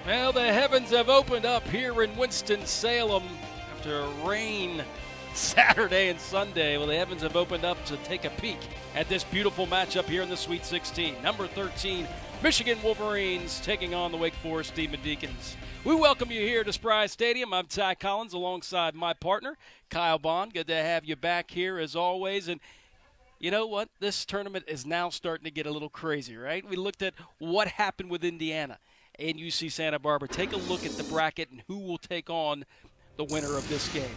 Well, the heavens have opened up here in Winston-Salem after rain Saturday and Sunday. Well, the heavens have opened up to take a peek at this beautiful matchup here in the Sweet 16. Number 13, Michigan Wolverines taking on the Wake Forest Demon Deacons. We welcome you here to Spry Stadium. I'm Ty Collins alongside my partner, Kyle Bond. Good to have you back here as always. And you know what? This tournament is now starting to get a little crazy, right? We looked at what happened with Indiana and UC Santa Barbara. Take a look at the bracket and who will take on the winner of this game.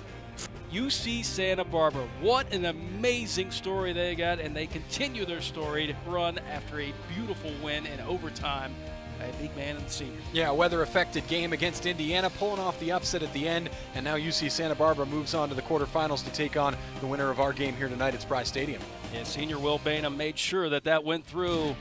UC Santa Barbara, what an amazing story they got, and they continue their story to run after a beautiful win in overtime by a big man and senior. Yeah, weather-affected game against Indiana, pulling off the upset at the end, and now UC Santa Barbara moves on to the quarterfinals to take on the winner of our game here tonight at Spry Stadium. Yeah, senior Will Bainham made sure that went through.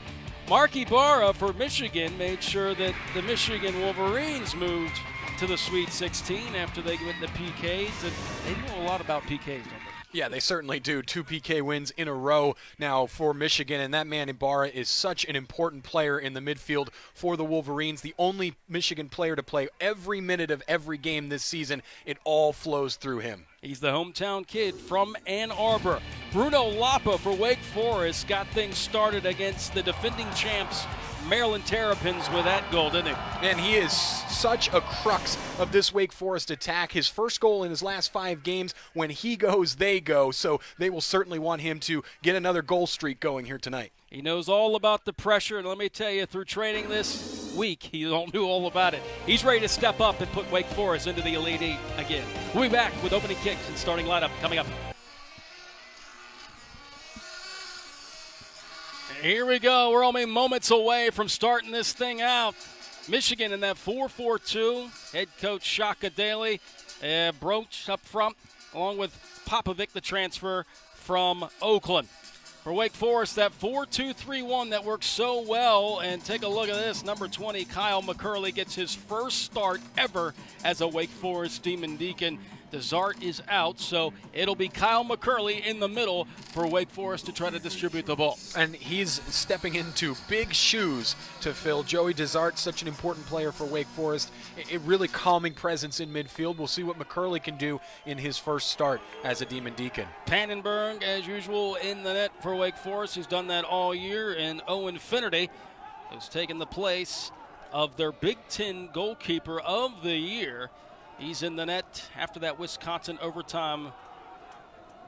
Mark Ibarra for Michigan made sure that the Michigan Wolverines moved to the Sweet 16 after they went the PKs, and they know a lot about PKs, don't they? Yeah, they certainly do. 2 PK wins in a row now for Michigan, and that man Ibarra is such an important player in the midfield for the Wolverines. The only Michigan player to play every minute of every game this season. It all flows through him. He's the hometown kid from Ann Arbor. Bruno Lapa for Wake Forest got things started against the defending champs Maryland Terrapins with that goal, didn't he? And he is such a crux of this Wake Forest attack. His first goal in his last 5 games, when he goes, they go. So they will certainly want him to get another goal streak going here tonight. He knows all about the pressure, and let me tell you, through training this week, he knew all about it. He's ready to step up and put Wake Forest into the Elite Eight again. We'll be back with opening kicks and starting lineup coming up. Here we go. We're only moments away from starting this thing out. Michigan in that 4-4-2. Head coach Shaka Daly, Broach up front, along with Popovic, the transfer from Oakland. For Wake Forest, that 4-2-3-1 that works so well. And take a look at this. Number 20, Kyle McCurley, gets his first start ever as a Wake Forest Demon Deacon. Desart is out, so it'll be Kyle McCurley in the middle for Wake Forest to try to distribute the ball. And he's stepping into big shoes to fill. Joey Desart, such an important player for Wake Forest. A really calming presence in midfield. We'll see what McCurley can do in his first start as a Demon Deacon. Pannenberg, as usual, in the net for Wake Forest. He's done that all year. And Owen Finnerty has taken the place of their Big Ten goalkeeper of the year. He's in the net after that Wisconsin overtime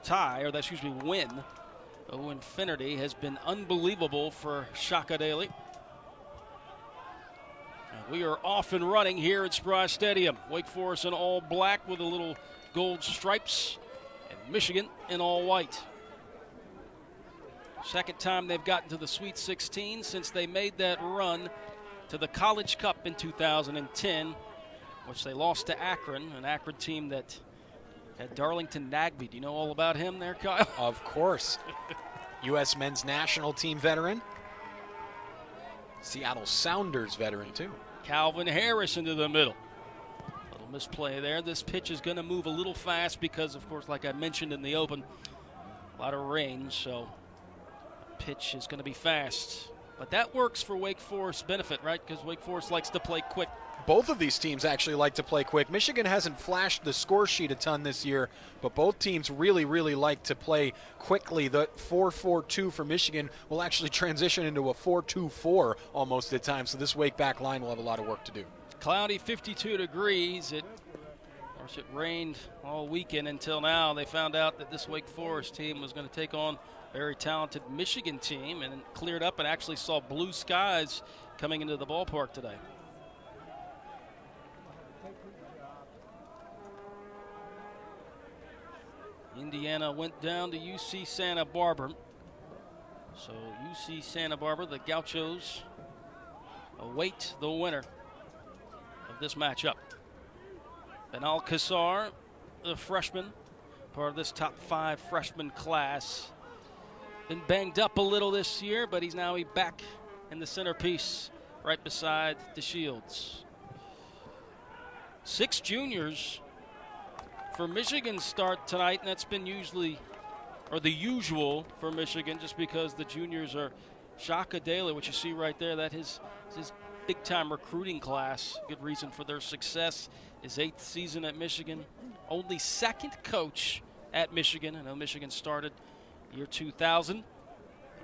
win. Owen Finnerty has been unbelievable for Shaka Daly. And we are off and running here at Spry Stadium. Wake Forest in all black with a little gold stripes, and Michigan in all white. Second time they've gotten to the Sweet 16 since they made that run to the College Cup in 2010. Which they lost to Akron, an Akron team that had Darlington Nagbe. Do you know all about him there, Kyle? Of course. U.S. men's national team veteran. Seattle Sounders veteran, too. Calvin Harris into the middle. Little misplay there. This pitch is going to move a little fast because, of course, like I mentioned in the open, a lot of rain, so the pitch is going to be fast. But that works for Wake Forest's benefit, right? Because Wake Forest likes to play quick. Both of these teams actually like to play quick. Michigan hasn't flashed the score sheet a ton this year, but both teams really, really like to play quickly. The 4-4-2 for Michigan will actually transition into a 4-2-4 almost at times, so this Wake back line will have a lot of work to do. Cloudy, 52 degrees. Of course, it rained all weekend until now. They found out that this Wake Forest team was going to take on a very talented Michigan team, and it cleared up and actually saw blue skies coming into the ballpark today. Indiana went down to UC Santa Barbara. So UC Santa Barbara, the Gauchos, await the winner of this matchup. Ben Alcazar, the freshman, part of this top 5 freshman class. Been banged up a little this year, but he's now back in the centerpiece right beside DeShields. 6 juniors for Michigan start tonight, and that's been the usual for Michigan, just because the juniors are Shaka Daly, which you see right there, that his big-time recruiting class. Good reason for their success. His 8th season at Michigan. Only 2nd coach at Michigan. I know Michigan started year 2000.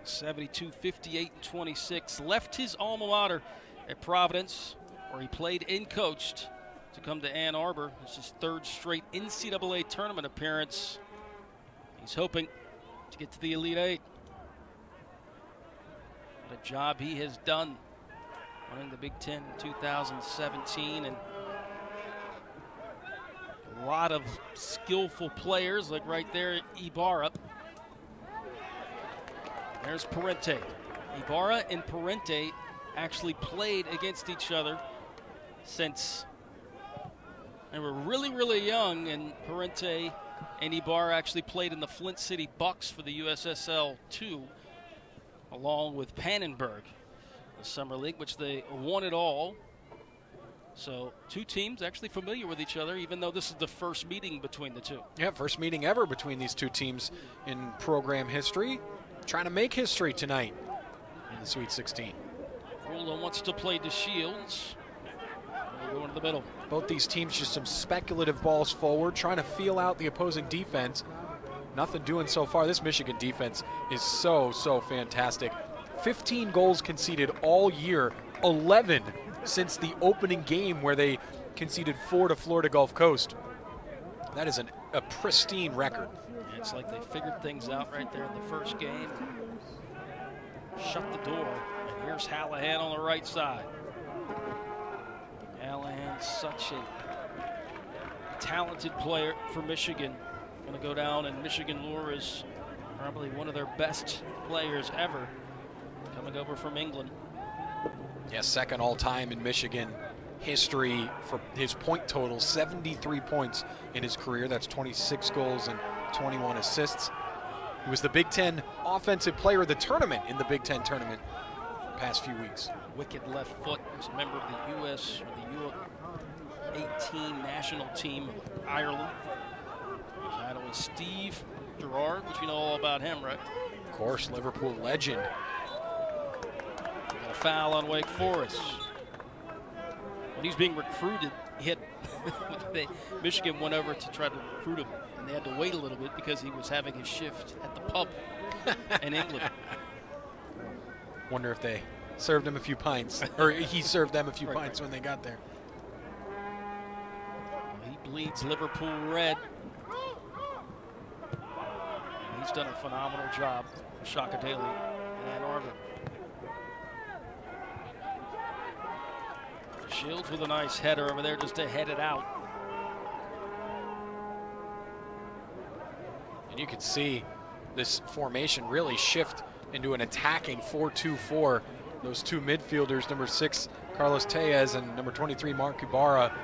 72, 58, and 26. Left his alma mater at Providence, where he played and coached, to come to Ann Arbor. This is his 3rd straight NCAA tournament appearance. He's hoping to get to the Elite Eight. What a job he has done, winning the Big Ten in 2017, and a lot of skillful players, like right there, Ibarra. There's Parente. Ibarra and Parente actually played against each other since they were really, really young, and Parente and Ibarra actually played in the Flint City Bucks for the USSL 2, along with Pannenberg, the Summer League, which they won it all. So 2 teams actually familiar with each other, even though this is the first meeting between the 2. Yeah, first meeting ever between these 2 teams in program history. Trying to make history tonight in the Sweet 16. Rula wants to play to Shields. We'll go into the middle. Both these teams just some speculative balls forward, trying to feel out the opposing defense. Nothing doing so far. This Michigan defense is so fantastic. 15 goals conceded all year, 11 since the opening game where they conceded 4 to Florida Gulf Coast. That is a pristine record. It's like they figured things out right there in the first game. Shut the door. And here's Hallahan on the right side. Hallahan, such a talented player for Michigan. Going to go down, and Michigan lore is probably one of their best players ever, coming over from England. Yeah, 2nd all-time in Michigan history for his point total, 73 points in his career. That's 26 goals and 21 assists. He was the Big Ten Offensive Player of the Tournament in the Big Ten tournament the past few weeks. Wicked left foot. He was a member of the U.S. or the U18 national team of Ireland. That was Steve Gerrard, which you know all about him, right? Of course, Liverpool legend. Got a foul on Wake Forest. When he's being recruited, Michigan went over to try to recruit him, and they had to wait a little bit because he was having his shift at the pub in England. Wonder if they served him a few pints, or he served them a few pints when they got there. He bleeds Liverpool red. He's done a phenomenal job for Shaka Daly in Ann Arbor. Shields with a nice header over there just to head it out. And you can see this formation really shift into an attacking 4-2-4. Those 2 midfielders, number 6, Carlos Tellez, and number 23, Mark Ibarra,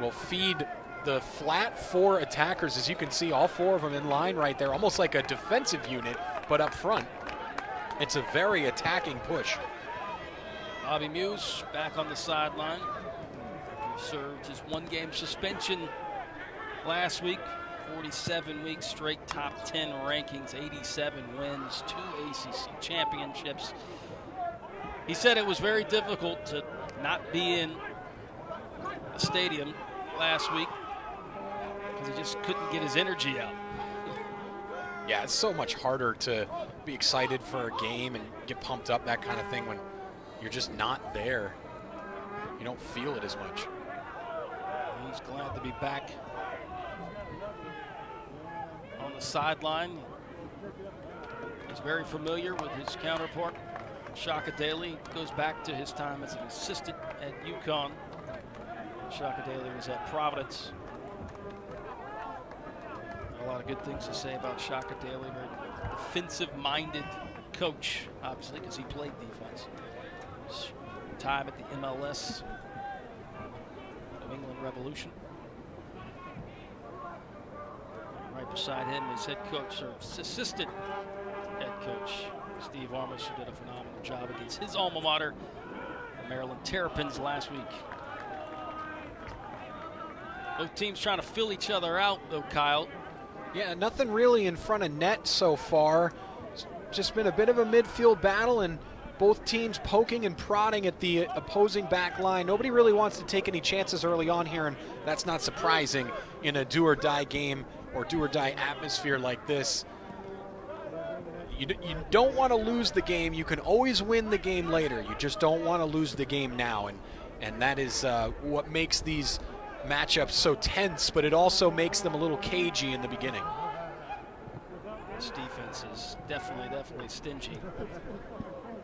will feed the flat 4 attackers. As you can see, all 4 of them in line right there, almost like a defensive unit, but up front. It's a very attacking push. Bobby Muse back on the sideline. He served his 1-game suspension last week. 47 weeks straight top 10 rankings, 87 wins, 2 ACC championships. He said it was very difficult to not be in the stadium last week because he just couldn't get his energy out. Yeah, it's so much harder to be excited for a game and get pumped up, that kind of thing, when you're just not there. You don't feel it as much. He's glad to be back on the sideline. He's very familiar with his counterpart, Shaka Daly. Goes back to his time as an assistant at UConn. Shaka Daly was at Providence. A lot of good things to say about Shaka Daly. Very defensive-minded coach, obviously, because he played defense. His time at the MLS, New England Revolution. Right beside him is head coach, or assistant head coach, Steve Armas, who did a phenomenal job against his alma mater, the Maryland Terrapins, last week. Both teams trying to fill each other out, though, Kyle. Yeah, nothing really in front of net so far. It's just been a bit of a midfield battle, and both teams poking and prodding at the opposing back line. Nobody really wants to take any chances early on here, and that's not surprising in a do-or-die game or do-or-die atmosphere like this. You don't want to lose the game. You can always win the game later. You just don't want to lose the game now, and that is what makes these matchups so tense, but it also makes them a little cagey in the beginning. This defense is definitely stingy.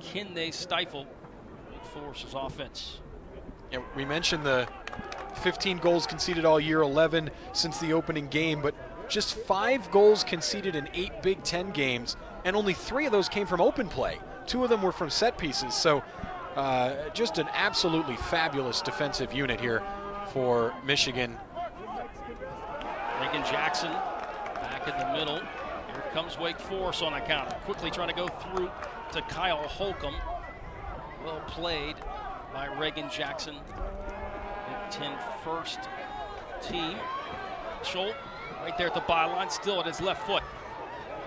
Can they stifle Wake Forest's offense? Yeah, we mentioned the 15 goals conceded all year, 11 since the opening game, but just 5 goals conceded in 8 Big Ten games, and only 3 of those came from open play. 2 of them were from set pieces, so just an absolutely fabulous defensive unit here for Michigan. Reagan Jackson back in the middle. Here comes Wake Forest on a counter. Quickly trying to go through to Kyle Holcomb. Well played by Reagan Jackson. Big Ten first team. Scholl right there at the byline, still at his left foot.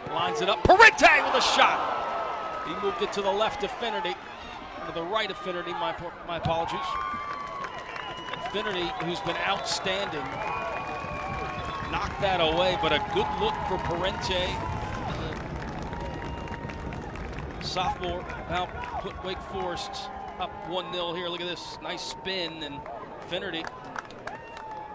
Lines it up. Parente with a shot. He moved it to the left of Finnerty. To the right of Finnerty, my apologies. And Finnerty, who's been outstanding, knocked that away, but a good look for Parente. Sophomore now put Wake Forest up 1-0 here. Look at this nice spin, and Finnerty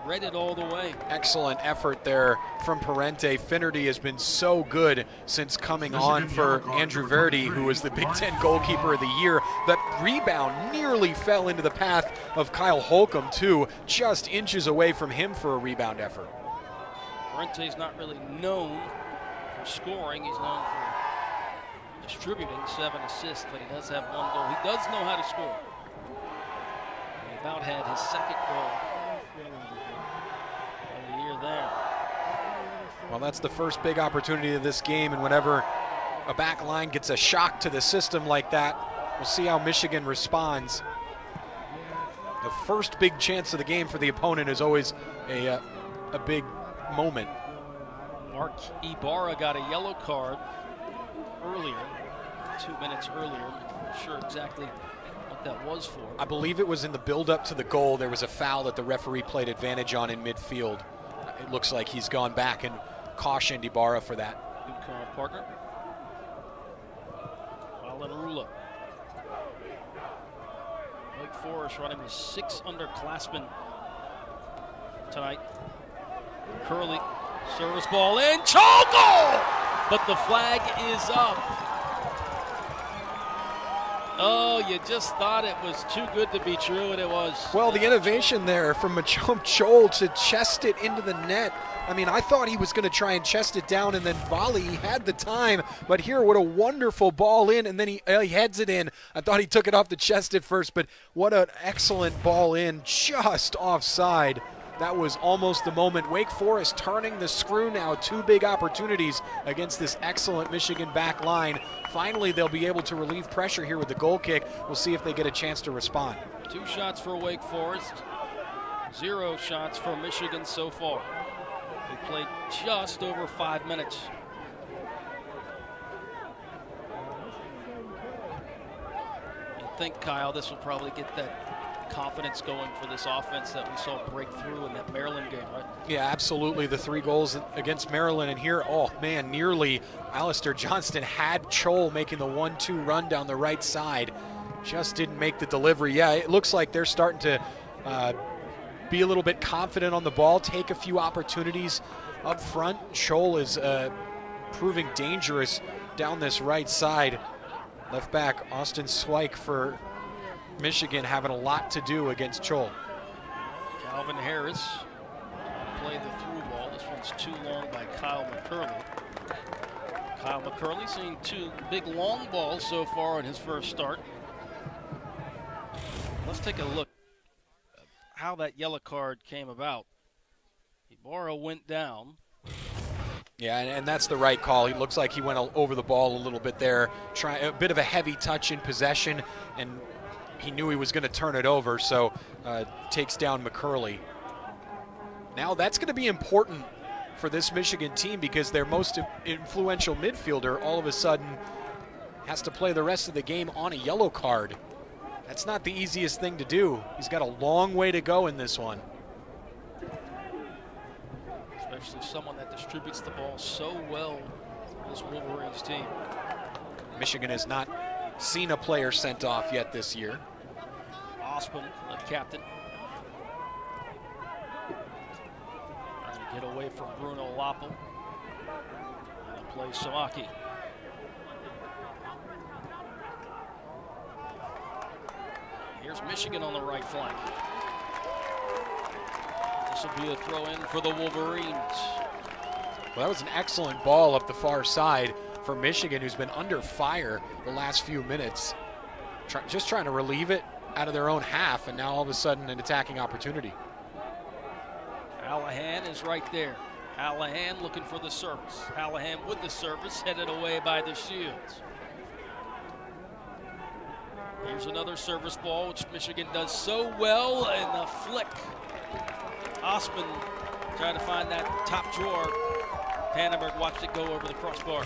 read it all the way. Excellent effort there from Parente. Finnerty has been so good since coming on for Andrew Verdi, who was the Big Ten goalkeeper of the year. That rebound nearly fell into the path of Kyle Holcomb, too, just inches away from him for a rebound effort. Parente's not really known for scoring. He's known for distributing 7 assists, but he does have 1 goal. He does know how to score. He about had his 2nd goal of the year there. Well, that's the first big opportunity of this game, and whenever a back line gets a shock to the system like that, we'll see how Michigan responds. The first big chance of the game for the opponent is always a big moment. Mark Ibarra got a yellow card earlier, 2 minutes earlier. I'm not sure exactly what that was for. I believe it was in the build-up to the goal. There was a foul that the referee played advantage on in midfield. It looks like he's gone back and cautioned Ibarra for that. Good call, partner. Alan Rula. Wake Forest running with 6 underclassmen tonight. Curley, service ball in, goal! But the flag is up. Oh, you just thought it was too good to be true, and it was. Well, the innovation there from Machom Chol to chest it into the net. I mean, I thought he was going to try and chest it down and then volley. He had the time, but here, what a wonderful ball in, and then he heads it in. I thought he took it off the chest at first, but what an excellent ball in, just offside. That was almost the moment. Wake Forest turning the screw now. 2 big opportunities against this excellent Michigan back line. Finally, they'll be able to relieve pressure here with the goal kick. We'll see if they get a chance to respond. 2 shots for Wake Forest, 0 shots for Michigan so far. They played just over 5 minutes. You'd think, Kyle, this will probably get that confidence going for this offense that we saw break through in that Maryland game, right? Yeah, absolutely. The 3 goals against Maryland, and here, oh man, nearly Alistair Johnston had Chol making the 1-2 run down the right side. Just didn't make the delivery. Yeah, it looks like they're starting to be a little bit confident on the ball, take a few opportunities up front. Chol is proving dangerous down this right side. Left back Austin Swyke for Michigan having a lot to do against Chol. Calvin Harris played the through ball. This one's too long by Kyle McCurley. Kyle McCurley seeing 2 big long balls so far in his first start. Let's take a look at how that yellow card came about. Ibarra went down. Yeah, and that's the right call. He looks like he went over the ball a little bit there. A bit of a heavy touch in possession, and he knew he was going to turn it over, so takes down McCurley. Now that's going to be important for this Michigan team because their most influential midfielder all of a sudden has to play the rest of the game on a yellow card. That's not the easiest thing to do. He's got a long way to go in this one. Especially someone that distributes the ball so well, this Wolverines team. Michigan has not seen a player sent off yet this year. Osman, the captain. Trying to get away from Bruno Lapo. And play Samaki. Here's Michigan on the right flank. This will be a throw in for the Wolverines. Well, that was an excellent ball up the far side for Michigan, who's been under fire the last few minutes. Just trying to relieve it out of their own half, and now all of a sudden an attacking opportunity. Allahan is right there. Allahan looking for the service. Allahan with the service, headed away by the Shields. Here's another service ball, which Michigan does so well, and the flick. Osman trying to find that top drawer. Pannenberg watched it go over the crossbar.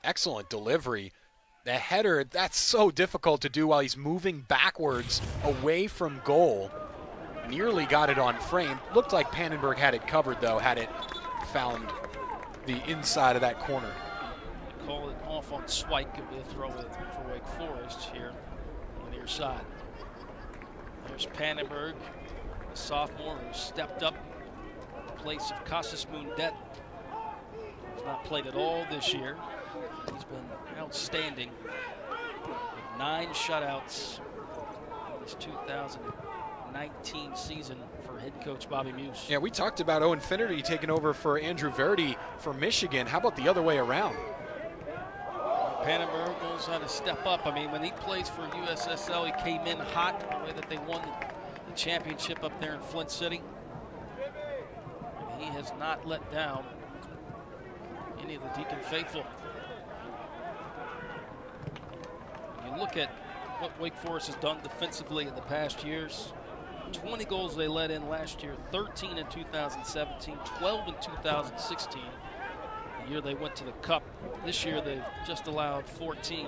Excellent delivery. The header, that's so difficult to do while he's moving backwards away from goal. Nearly got it on frame. Looked like Pannenberg had it covered, though, had it found the inside of that corner. Call it off on Swike. Could be a throw for Wake Forest here on the near side. There's Pannenberg, a sophomore who stepped up in place of Casas Mundet. He's not played at all this year. He's been outstanding with 9 shutouts in this 2019 season for head coach Bobby Muse. Yeah, we talked about Owen Finnerty taking over for Andrew Verdi for Michigan. How about the other way around? Pannenberg knows how to step up. I mean, when he plays for USSL, he came in hot the way that they won the championship up there in Flint City. And he has not let down any of the Deacon faithful. When you look at what Wake Forest has done defensively in the past years, 20 goals they let in last year, 13 in 2017, 12 in 2016. The year they went to the Cup. This year they've just allowed 14.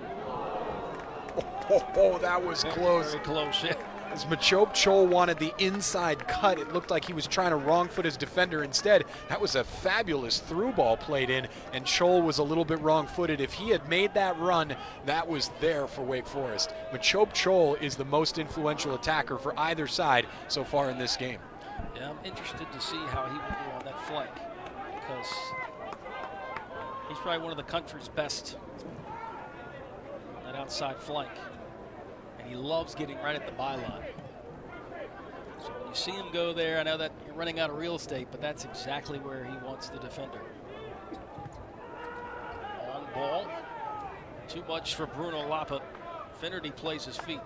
Oh, that was close. Very close, yeah. As Machop Chol wanted the inside cut, it looked like he was trying to wrong foot his defender instead. That was a fabulous through ball played in, and Chol was a little bit wrong footed. If he had made that run, that was there for Wake Forest. Machop Chol is the most influential attacker for either side so far in this game. Yeah, I'm interested to see how he will do on that flank, because he's probably one of the country's best on that outside flank. And he loves getting right at the byline. So when you see him go there, I know that you're running out of real estate, but that's exactly where he wants the defender. Long ball. Too much for Bruno Lapa. Finnerty plays his feet.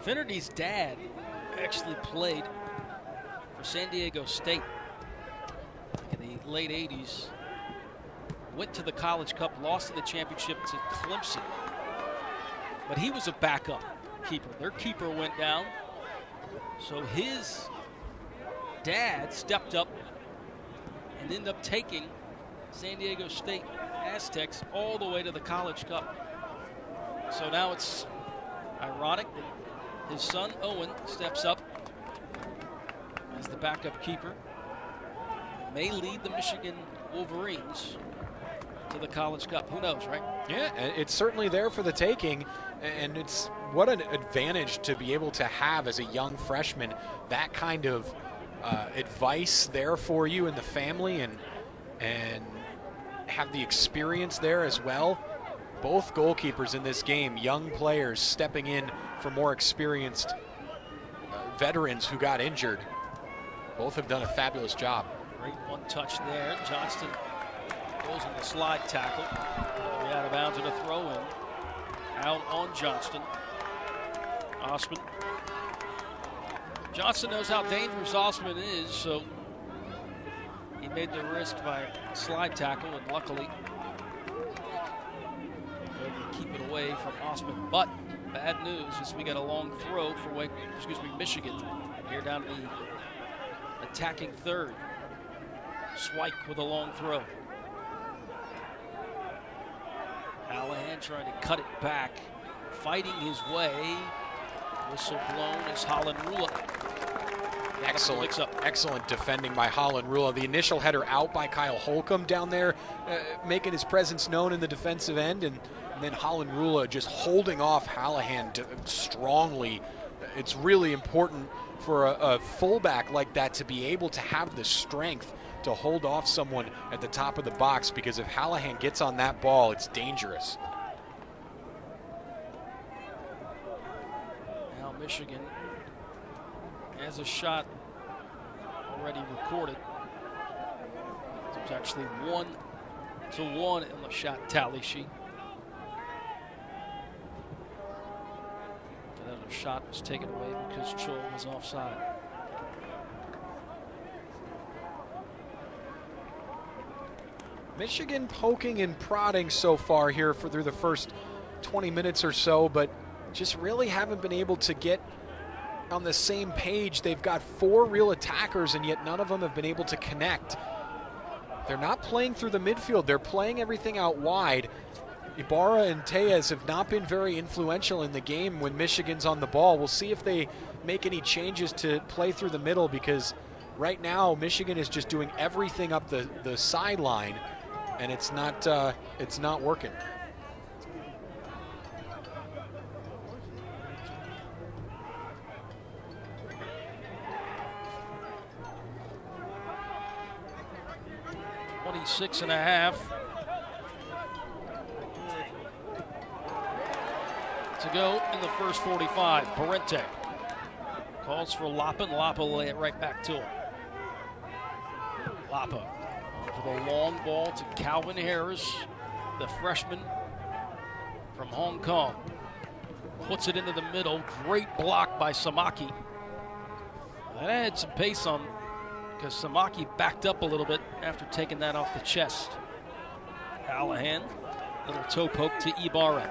Finnerty's dad actually played for San Diego State in the late 80s. Went to the College Cup, lost in the championship to Clemson. But he was a backup keeper. Their keeper went down. So his dad stepped up and ended up taking San Diego State Aztecs all the way to the College Cup. So now it's ironic that his son Owen steps up as the backup keeper. May lead the Michigan Wolverines to the College Cup. Who knows, right? Yeah, it's certainly there for the taking, and it's what an advantage to be able to have as a young freshman, that kind of advice there for you and the family, and have the experience there as well. Both goalkeepers in this game, young players stepping in for more experienced veterans who got injured. Both have done a fabulous job. Great one touch there. Johnston goes in the slide tackle. Way out of bounds and a throw in. Out on Johnston. Osman. Johnston knows how dangerous Osman is, so he made the risk by slide tackle, and luckily able to keep it away from Osman. But bad news is we got a long throw for Michigan here down to the attacking third. Swike with a long throw. Hallahan trying to cut it back, fighting his way. Whistle blown as Holland Rula. Excellent defending by Holland Rula. The initial header out by Kyle Holcomb down there, making his presence known in the defensive end, and then Holland Rula just holding off Hallahan strongly. It's really important for a fullback like that to be able to have the strength to hold off someone at the top of the box, because if Hallahan gets on that ball, it's dangerous. Now Michigan has a shot already recorded. There's actually 1-1 in the shot tally sheet. And then the shot was taken away because Chol was offside. Michigan poking and prodding so far here through the first 20 minutes or so, but just really haven't been able to get on the same page. They've got 4 real attackers, and yet none of them have been able to connect. They're not playing through the midfield. They're playing everything out wide. Ibarra and Tejas have not been very influential in the game when Michigan's on the ball. We'll see if they make any changes to play through the middle, because right now Michigan is just doing everything up the sideline, and it's not working. Six and a half to go in the first 45. Parente calls for Lapa, and Lapa will lay it right back to him. Lapa for the long ball to Calvin Harris, the freshman from Hong Kong. Puts it into the middle. Great block by Samaki. That had some pace on, because Samaki backed up a little bit after taking that off the chest. Hallahan, little toe poke to Ibarra.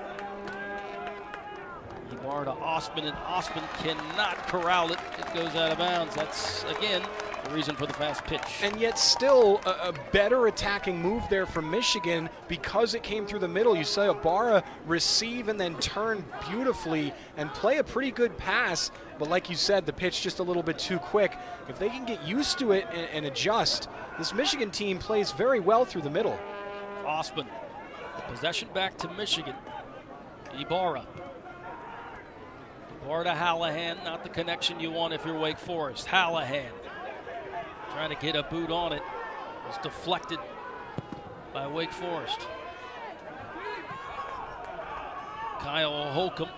Ibarra to Osman, and Osman cannot corral it. It goes out of bounds. That's, again, the reason for the fast pitch. And yet still a better attacking move there from Michigan, because it came through the middle. You saw Ibarra receive and then turn beautifully and play a pretty good pass. But like you said, the pitch just a little bit too quick. If they can get used to it and adjust, this Michigan team plays very well through the middle. Osman, possession back to Michigan. Ibarra. Ibarra to Hallahan, not the connection you want if you're Wake Forest. Hallahan trying to get a boot on it. Was deflected by Wake Forest. Kyle Holcomb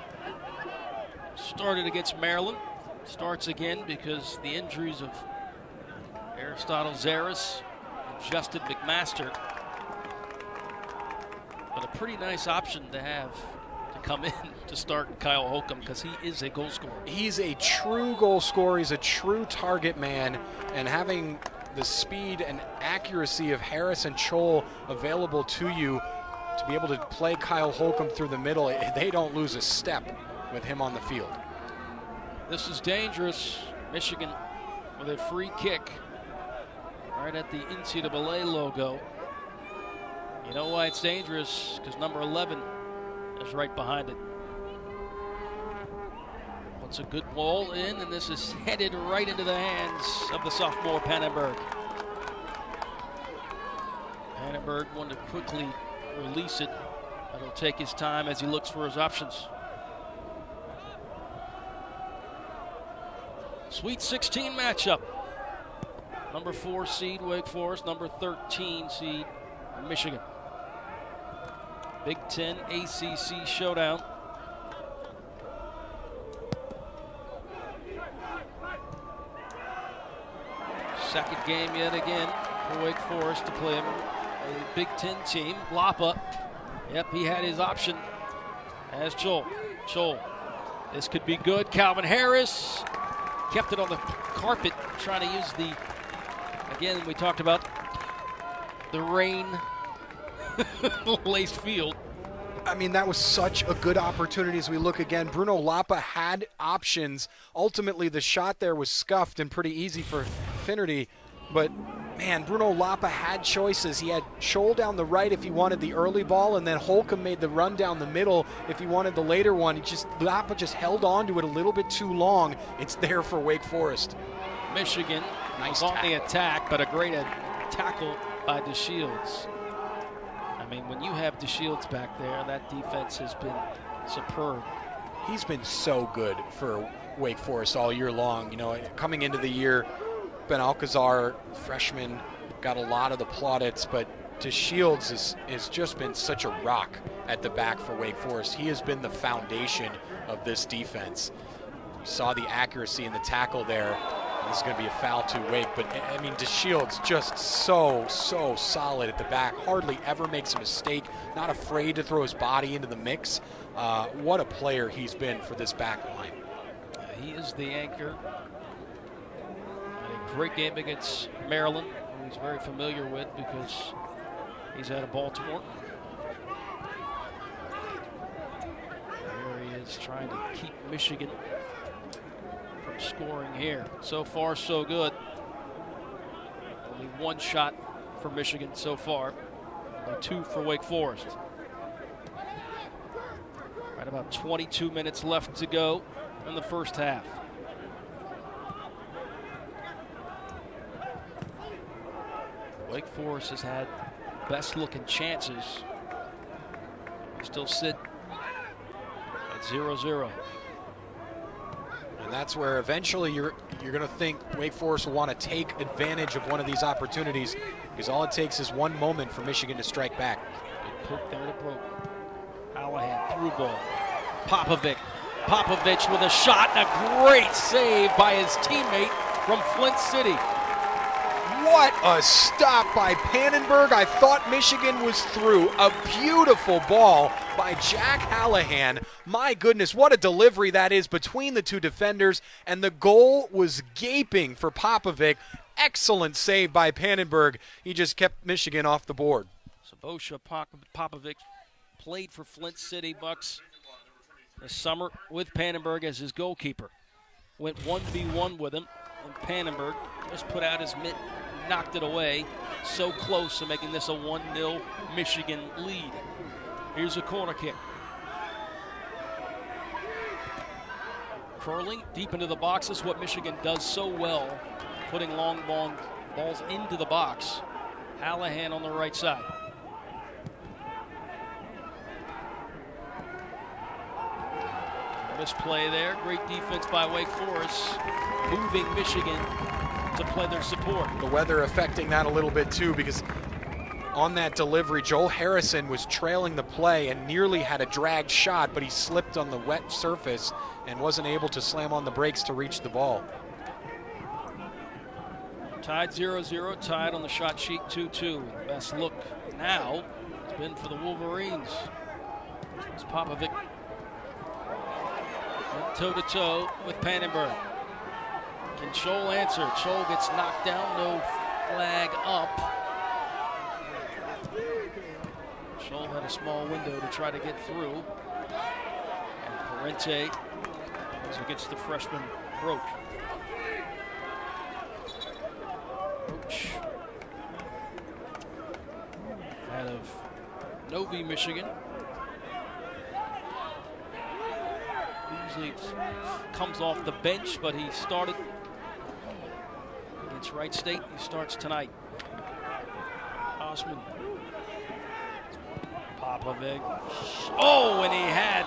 started against Maryland. Starts again because the injuries of Aristotle Zaris and Justin McMaster. But a pretty nice option to have to come in to start Kyle Holcomb, because he is a goal scorer. He's a true goal scorer. He's a true target man, and having the speed and accuracy of Harris and Chol available to you to be able to play Kyle Holcomb through the middle, they don't lose a step with him on the field. This is dangerous. Michigan with a free kick right at the NCAA logo. You know why it's dangerous? Because number 11 is right behind it. It's a good ball in, and this is headed right into the hands of the sophomore Pannenberg. Pannenberg wanted to quickly release it, but he'll take his time as he looks for his options. Sweet 16 matchup. Number 4 seed Wake Forest, number 13 seed Michigan. Big Ten ACC showdown. Second game yet again for Wake Forest to play a Big Ten team. Lapa, yep, he had his option as Chol. This could be good. Calvin Harris kept it on the carpet, trying to use the, again, we talked about the rain-laced field. I mean, that was such a good opportunity as we look again. Bruno Lapa had options. Ultimately, the shot there was scuffed and pretty easy for Finnerty, but man, Bruno Lapa had choices. He had Scholl down the right if he wanted the early ball, and then Holcomb made the run down the middle if he wanted the later one. Lapa just held on to it a little bit too long. It's there for Wake Forest. Michigan Nice on tackle. the attack, but a great tackle by DeShields. I mean, when you have DeShields back there, that defense has been superb. He's been so good for Wake Forest all year long. You know, coming into the year, Ben Alcazar, freshman, got a lot of the plaudits, but DeShields has just been such a rock at the back for Wake Forest. He has been the foundation of this defense. You saw the accuracy in the tackle there. This is going to be a foul to Wake, but I mean, DeShields just so solid at the back. Hardly ever makes a mistake. Not afraid to throw his body into the mix. What a player he's been for this back line. He is the anchor. A great game against Maryland, who he's very familiar with because he's out of Baltimore. Here he is trying to keep Michigan from scoring here. So far, so good. Only one shot for Michigan so far. Only 2 for Wake Forest. Right about 22 minutes left to go in the first half. Wake Forest has had best looking chances. They still sit at 0-0. And that's where eventually you're going to think Wake Forest will want to take advantage of one of these opportunities, because all it takes is one moment for Michigan to strike back. Good poke there to Broke. Hallahan through ball. Popovich with a shot and a great save by his teammate from Flint City. What a stop by Pannenberg. I thought Michigan was through. A beautiful ball by Jack Hallahan. My goodness, what a delivery that is between the two defenders, and the goal was gaping for Popovic. Excellent save by Pannenberg. He just kept Michigan off the board. Sabosha Popovic played for Flint City Bucks this summer with Pannenberg as his goalkeeper. Went 1v1 with him, and Pannenberg just put out his mitt, knocked it away. So close to making this a 1-0 Michigan lead. Here's a corner kick. Curling deep into the box is what Michigan does so well, putting long balls into the box. Hallahan on the right side. Misplay there. Great defense by Wake Forest, moving Michigan to play their support. The weather affecting that a little bit too, because on that delivery, Joel Harrison was trailing the play and nearly had a dragged shot, but he slipped on the wet surface and wasn't able to slam on the brakes to reach the ball. Tied 0-0, tied on the shot sheet 2-2. Best look now has been for the Wolverines. It's Popovic toe-to-toe with Pannenberg. Can Scholl answer? Scholl gets knocked down, no flag up. Scholl had a small window to try to get through. And Parente as he gets the freshman Roach. Roach out of Novi, Michigan. Usually comes off the bench, but he started against Wright State. He starts tonight. Osman. Popovic. Oh, and he had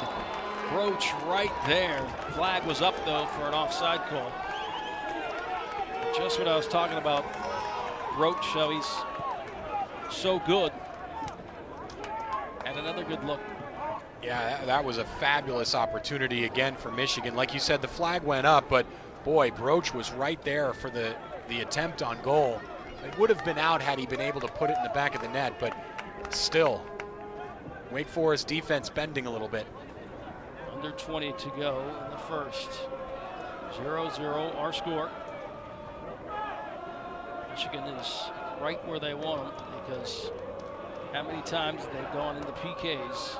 Roach right there. Flag was up, though, for an offside call. Just what I was talking about. Roach, how he's so good. And another good look. Yeah, that was a fabulous opportunity again for Michigan. Like you said, the flag went up, but boy, Broach was right there for the attempt on goal. It would have been out had he been able to put it in the back of the net, but still, Wake Forest defense bending a little bit. Under 20 to go in the first. 0-0 our score. Michigan is right where they want them, because how many times they've gone into PKs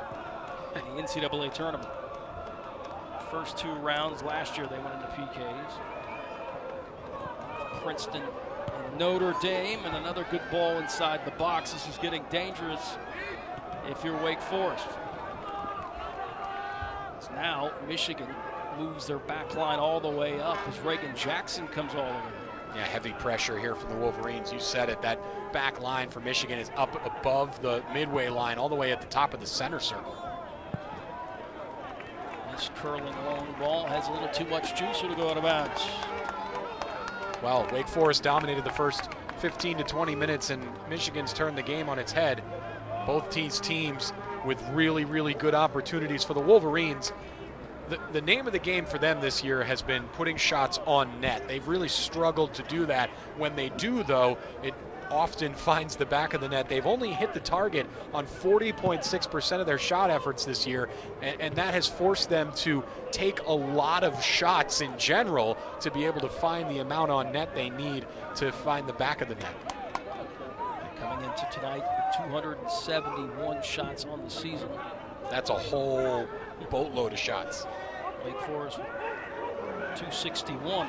in the NCAA tournament. First 2 rounds last year they went into PKs. Princeton and Notre Dame, and another good ball inside the box. This is getting dangerous if you're Wake Forest. So now Michigan moves their back line all the way up as Reagan Jackson comes all the way up. Yeah, heavy pressure here from the Wolverines. You said it, that back line for Michigan is up above the midway line, all the way at the top of the center circle. This curling long ball has a little too much juice to go out of bounds. Well, Wake Forest dominated the first 15 to 20 minutes, and Michigan's turned the game on its head. Both these teams with really, really good opportunities. For the Wolverines, the name of the game for them this year has been putting shots on net. They've really struggled to do that. When they do, though, it often finds the back of the net. They've only hit the target on 40.6% of their shot efforts this year, and that has forced them to take a lot of shots in general to be able to find the amount on net they need to find the back of the net. Coming into tonight, 271 shots on the season. That's a whole boatload of shots. Wake Forest, 261.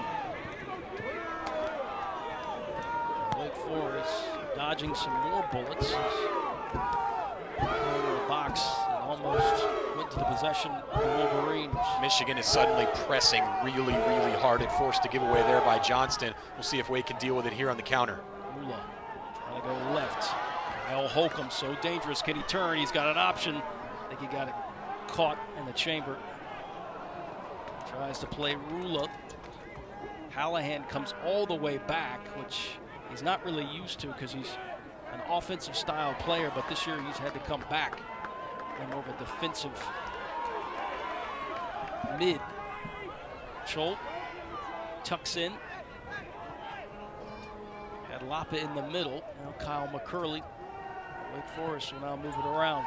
Wake Forest dodging some more bullets. Going in the box and almost went to the possession of the Wolverines. Michigan is suddenly pressing really, really hard and forced to give away there by Johnston. We'll see if Wake can deal with it here on the counter. Mula trying to go left. Kyle Holcomb, so dangerous. Can he turn? He's got an option. I think he got it caught in the chamber. Tries to play Rula. Hallahan comes all the way back, which he's not really used to because he's an offensive style player, but this year he's had to come back and more of a defensive mid. Scholl tucks in. Had Lapa in the middle. Now Kyle McCurley. Wake Forest will now move it around.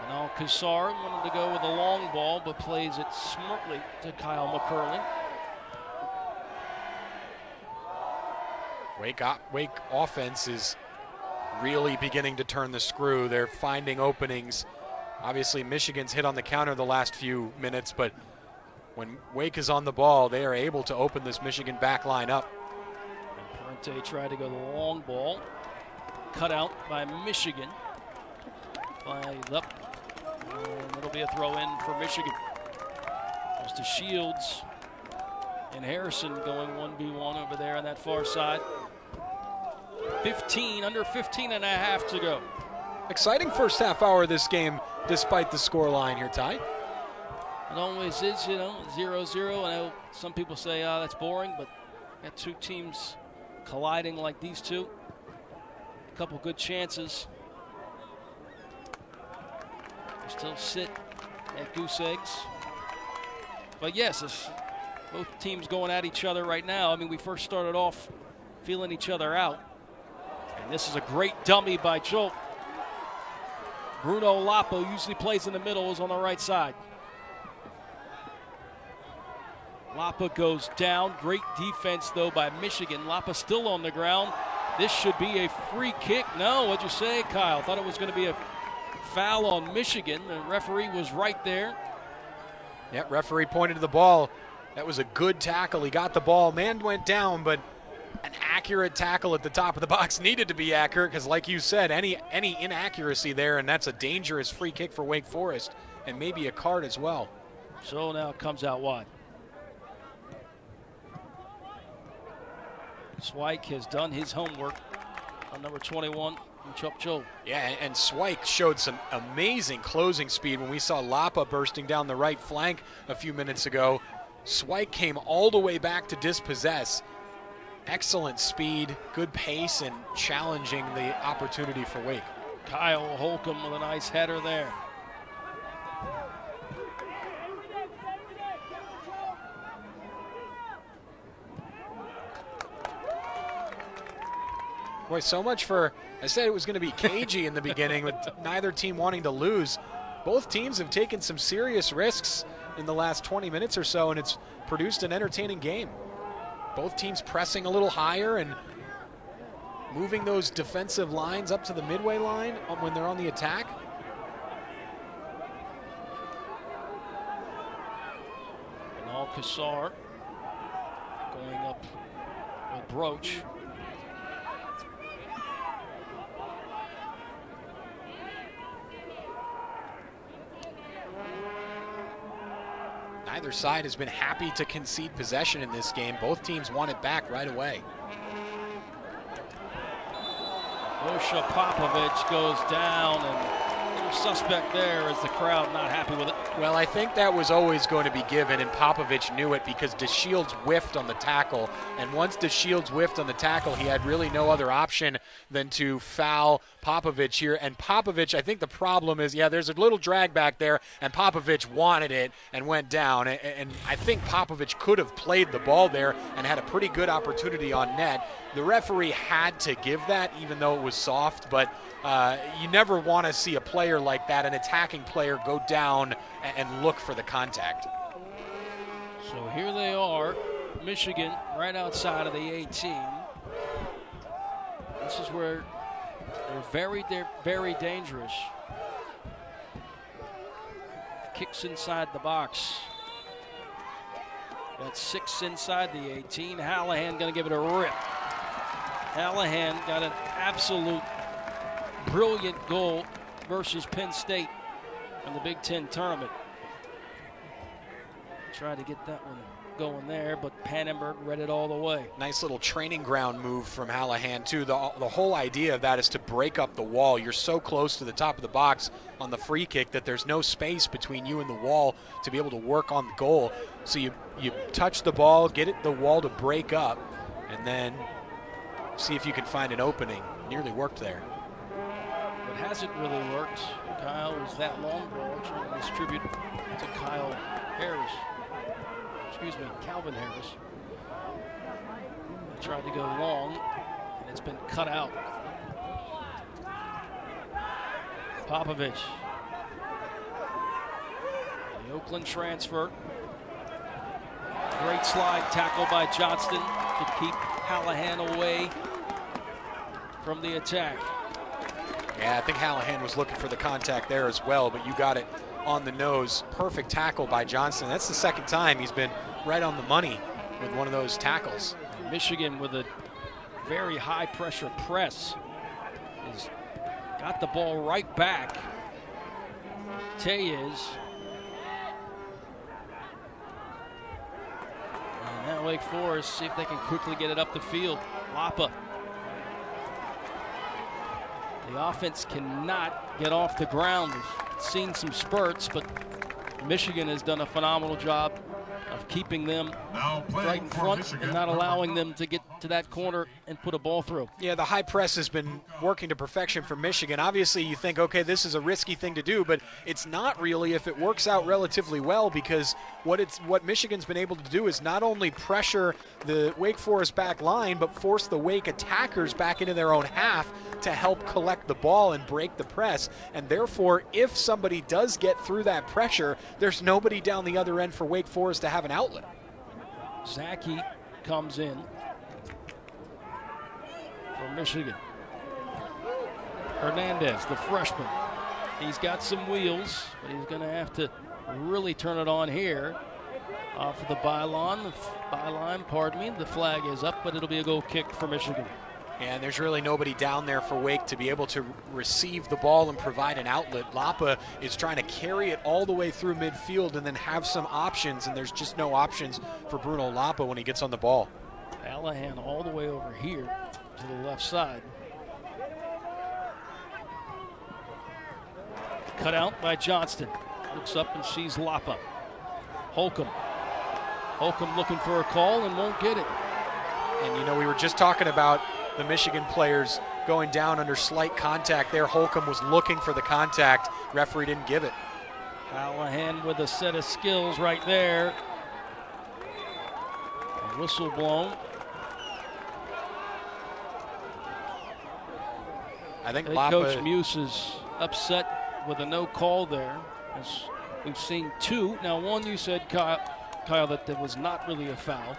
Now Kassar wanted to go with a long ball, but plays it smartly to Kyle McCurley. Wake offense is really beginning to turn the screw. They're finding openings. Obviously, Michigan's hit on the counter the last few minutes, but when Wake is on the ball, they are able to open this Michigan back line up. And Parente tried to go the long ball. Cut out by Michigan. Flies up. And it'll be a throw in for Michigan. Goes to Shields and Harrison going 1v1 over there on that far side. Under 15 and a half to go. Exciting first half hour of this game, despite the score line here, Ty. It always is, 0-0. I know some people say, that's boring, but got two teams colliding like these two. A couple good chances. They still sit at goose eggs. But yes, both teams going at each other right now. I mean, we first started off feeling each other out. And this is a great dummy by Jolt. Bruno Lapa, who usually plays in the middle, is on the right side. Lapa goes down. Great defense, though, by Michigan. Lapa still on the ground. This should be a free kick. No, what'd you say, Kyle? Thought it was going to be a foul on Michigan. The referee was right there. Yeah, referee pointed to the ball. That was a good tackle. He got the ball. Man went down, but an accurate tackle at the top of the box needed to be accurate because, like you said, any inaccuracy there, and that's a dangerous free kick for Wake Forest and maybe a card as well. So now it comes out wide. Swike has done his homework on number 21, Chup Joe. Yeah, and Swike showed some amazing closing speed when we saw Lapa bursting down the right flank a few minutes ago. Swike came all the way back to dispossess. Excellent speed, good pace, and challenging the opportunity for Wake. Kyle Holcomb with a nice header there. Boy, so much for, I said it was going to be cagey in the beginning with neither team wanting to lose. Both teams have taken some serious risks in the last 20 minutes or so, and it's produced an entertaining game. Both teams pressing a little higher and moving those defensive lines up to the midway line when they're on the attack. Kassar going up with Broach. Neither side has been happy to concede possession in this game. Both teams want it back right away. Osha Popovich goes down, and a little suspect there as the crowd not happy with it. Well, I think that was always going to be given, and Popovich knew it because DeShields whiffed on the tackle. And once DeShields whiffed on the tackle, he had really no other option than to foul Popovich here. And Popovich, I think the problem is, yeah, there's a little drag back there, and Popovich wanted it and went down. And I think Popovich could have played the ball there and had a pretty good opportunity on net. The referee had to give that, even though it was soft, but you never want to see a player like that, an attacking player, go down and look for the contact. So here they are, Michigan right outside of the 18. This is where they're very dangerous. Kicks inside the box. Got 6 inside the 18. Hallahan going to give it a rip. Hallahan got an absolute brilliant goal versus Penn State in the Big Ten tournament. Tried to get that one going there, but Pannenberg read it all the way. Nice little training ground move from Hallahan, too. The whole idea of that is to break up the wall. You're so close to the top of the box on the free kick that there's no space between you and the wall to be able to work on the goal. So you touch the ball, get the wall to break up, and then see if you can find an opening. Nearly worked there. What hasn't really worked, Kyle, is that long ball trying to distribute to Kyle Harris. Excuse me, Calvin Harris. He tried to go long, and it's been cut out. Popovich. The Oakland transfer. Great slide tackle by Johnston to keep Hallahan away from the attack. Yeah, I think Hallahan was looking for the contact there as well, but you got it on the nose. Perfect tackle by Johnston. That's the second time he's been right on the money with one of those tackles. Michigan with a very high pressure press has got the ball right back. Tellez. And now Wake Forest, see if they can quickly get it up the field. Lapa. The offense cannot get off the ground. We've seen some spurts, but Michigan has done a phenomenal job of keeping them right in front and not allowing them to get to that corner and put a ball through. Yeah, the high press has been working to perfection for Michigan. Obviously, you think, okay, this is a risky thing to do, but it's not really if it works out relatively well, because what Michigan's been able to do is not only pressure the Wake Forest back line, but force the Wake attackers back into their own half to help collect the ball and break the press. And therefore, if somebody does get through that pressure, there's nobody down the other end for Wake Forest to have an outlet. Zaki comes in for Michigan. Hernandez, the freshman. He's got some wheels, but he's going to have to really turn it on here. Off of the byline, the flag is up, but it'll be a goal kick for Michigan. And there's really nobody down there for Wake to be able to receive the ball and provide an outlet. Lapa is trying to carry it all the way through midfield and then have some options, and there's just no options for Bruno Lapa when he gets on the ball. Hallahan all the way over here to the left side. Cut out by Johnston. Looks up and sees Lapa. Holcomb looking for a call and won't get it. And you know, we were just talking about the Michigan players going down under slight contact there. Holcomb was looking for the contact. Referee didn't give it. Hallahan with a set of skills right there. A whistle blown. I think Head Coach Muse is upset with a no call there, as we've seen two. Now, one you said, Kyle, that there was not really a foul.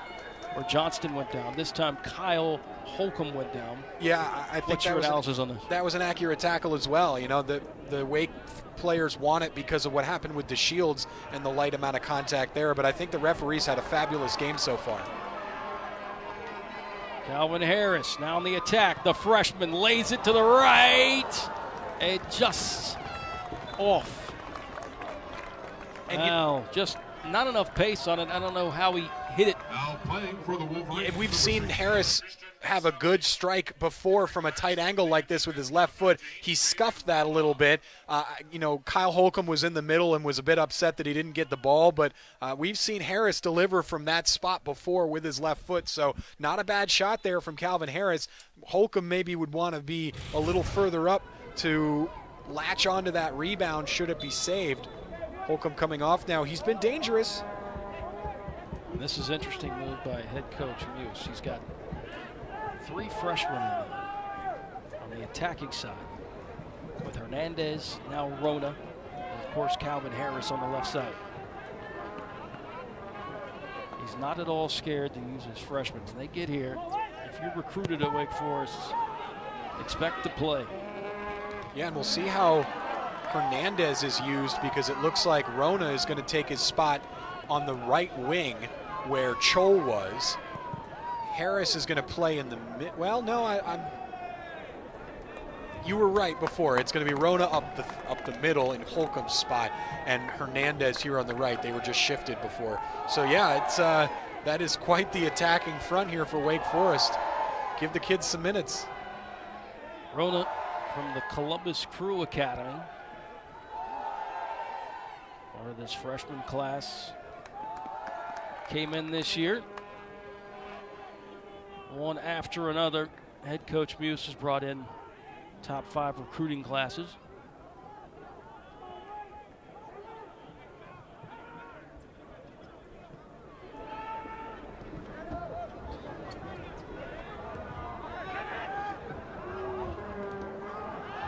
where Johnston went down. This time Kyle Holcomb went down. Yeah, I think What's your analysis on this? That was an accurate tackle as well. You know, the Wake players want it because of what happened with the Shields and the light amount of contact there, but I think the referees had a fabulous game so far. Calvin Harris now on the attack. The freshman lays it to the right. It just off. And now, just not enough pace on it. I don't know how he hit it. Now playing for the Wolverines. We've seen Harris have a good strike before from a tight angle like this with his left foot. He scuffed that a little bit. You know, Kyle Holcomb was in the middle and was a bit upset that he didn't get the ball, but we've seen Harris deliver from that spot before with his left foot, so not a bad shot there from Calvin Harris. Holcomb maybe would want to be a little further up to latch onto that rebound should it be saved. Holcomb coming off now. He's been dangerous. This is interesting move by head coach Muse. He's got 3 freshmen in there on the attacking side with Hernandez, now Rona, and of course Calvin Harris on the left side. He's not at all scared to use his freshmen. When they get here, if you're recruited at Wake Forest, expect to play. Yeah, and we'll see how Hernandez is used because it looks like Rona is going to take his spot on the right wing where Chol was. Harris is going to play in the mid. Well, no, you were right before. It's going to be Rona up the middle in Holcomb's spot, and Hernandez here on the right. They were just shifted before. So yeah, it's that is quite the attacking front here for Wake Forest. Give the kids some minutes. Rona from the Columbus Crew Academy. Part of this freshman class. Came in this year. One after another. Head coach Muse has brought in top 5 recruiting classes.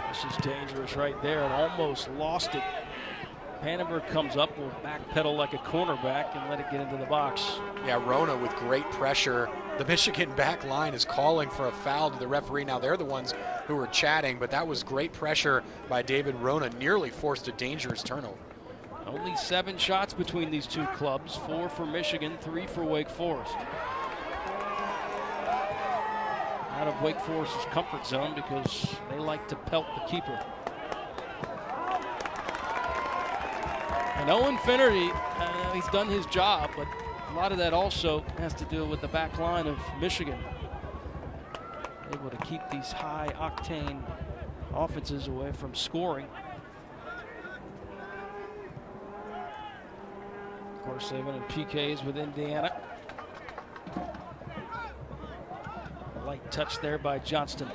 This is dangerous right there and almost lost it. Pannenberg comes up, will backpedal like a cornerback and let it get into the box. Yeah, Rona with great pressure. The Michigan back line is calling for a foul to the referee. Now they're the ones who are chatting, but that was great pressure by David Rona, nearly forced a dangerous turnover. Only 7 shots between these two clubs, 4 for Michigan, 3 for Wake Forest. Out of Wake Forest's comfort zone because they like to pelt the keeper. And Owen Finnerty, he's done his job, but a lot of that also has to do with the back line of Michigan. Able to keep these high-octane offenses away from scoring. Of course, they've been in PKs with Indiana. Light touch there by Johnston.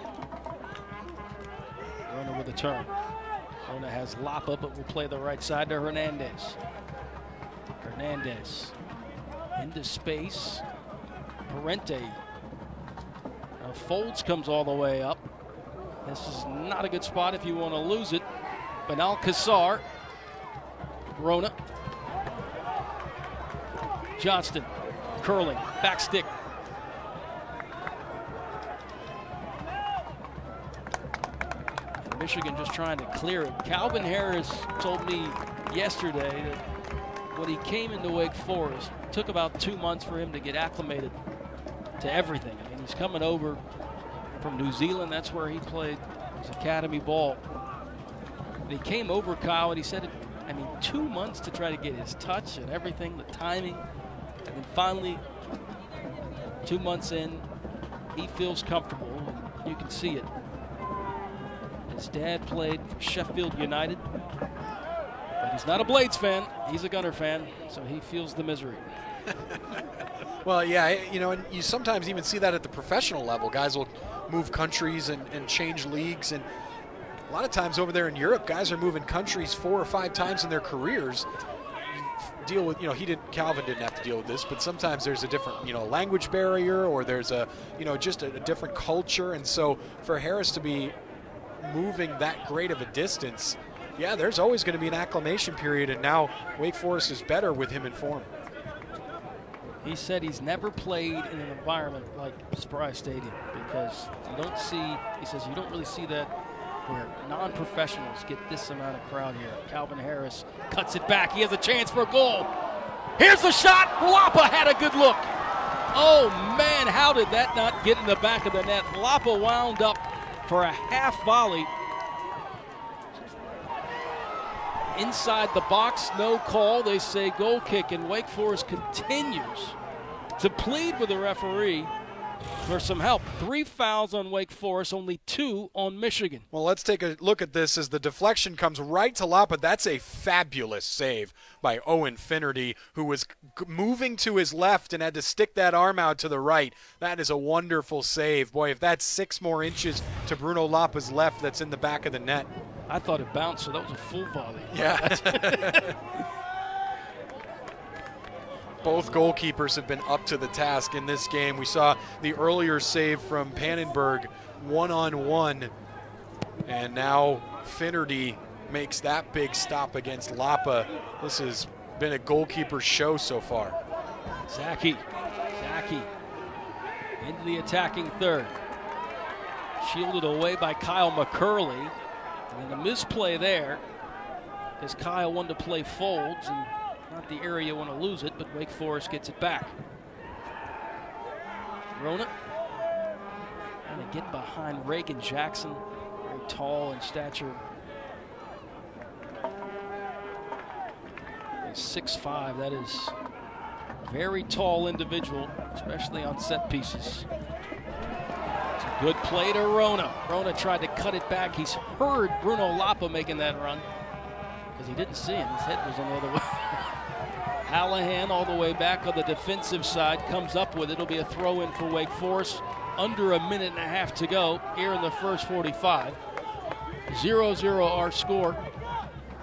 Rona with a turn. Rona has Lapa, but will play the right side to Hernandez. Hernandez into space. Parente. Now Folds comes all the way up. This is not a good spot if you want to lose it. Benal Kassar. Rona. Johnston curling, back stick. Michigan just trying to clear it. Calvin Harris told me yesterday that when he came into Wake Forest, it took about 2 months for him to get acclimated to everything. I mean, he's coming over from New Zealand. That's where he played his academy ball. And he came over, Kyle, and he said, 2 months to try to get his touch and everything, the timing. And then finally, 2 months in, he feels comfortable. You can see it. His dad played for Sheffield United, but he's not a Blades fan. He's a Gunner fan, so he feels the misery. Well, yeah, and you sometimes even see that at the professional level. Guys will move countries and change leagues, and a lot of times over there in Europe, guys are moving countries 4 or 5 times in their careers. Deal with, Calvin didn't have to deal with this, but sometimes there's a different, language barrier, or there's a, just a different culture, and so for Harris to be moving that great of a distance, yeah, there's always going to be an acclimation period, and now Wake Forest is better with him in form. He said he's never played in an environment like Spry Stadium because you don't see, he says you don't really see that where non-professionals get this amount of crowd here. Calvin Harris cuts it back. He has a chance for a goal. Here's the shot. Lapa had a good look. Oh, man, how did that not get in the back of the net? Lapa wound up for a half volley. Inside the box, no call. They say goal kick, and Wake Forest continues to plead with the referee for some help. 3 fouls on Wake Forest, only 2 on Michigan. Well, let's take a look at this as the deflection comes right to Lapa. That's a fabulous save by Owen Finnerty, who was moving to his left and had to stick that arm out to the right. That is a wonderful save. Boy, if that's 6 more inches to Bruno Lapa's left, that's in the back of the net. I thought it bounced, so that was a full volley. Yeah. Both goalkeepers have been up to the task in this game. We saw the earlier save from Pannenberg, 1-on-1, and now Finnerty makes that big stop against Lapa. This has been a goalkeeper show so far. Zaki into the attacking third. Shielded away by Kyle McCurley. And the misplay there, as Kyle wanted to play folds, and not the area you want to lose it, but Wake Forest gets it back. Rona trying to get behind Reagan Jackson, very tall in stature. He's 6'5", that is a very tall individual, especially on set pieces. Good play to Rona. Rona tried to cut it back. He's heard Bruno Lapa making that run because he didn't see him. His head was on the other way. Hallahan all the way back on the defensive side comes up with it. It'll be a throw in for Wake Forest. Under a minute and a half to go here in the first 45. 0-0 our score.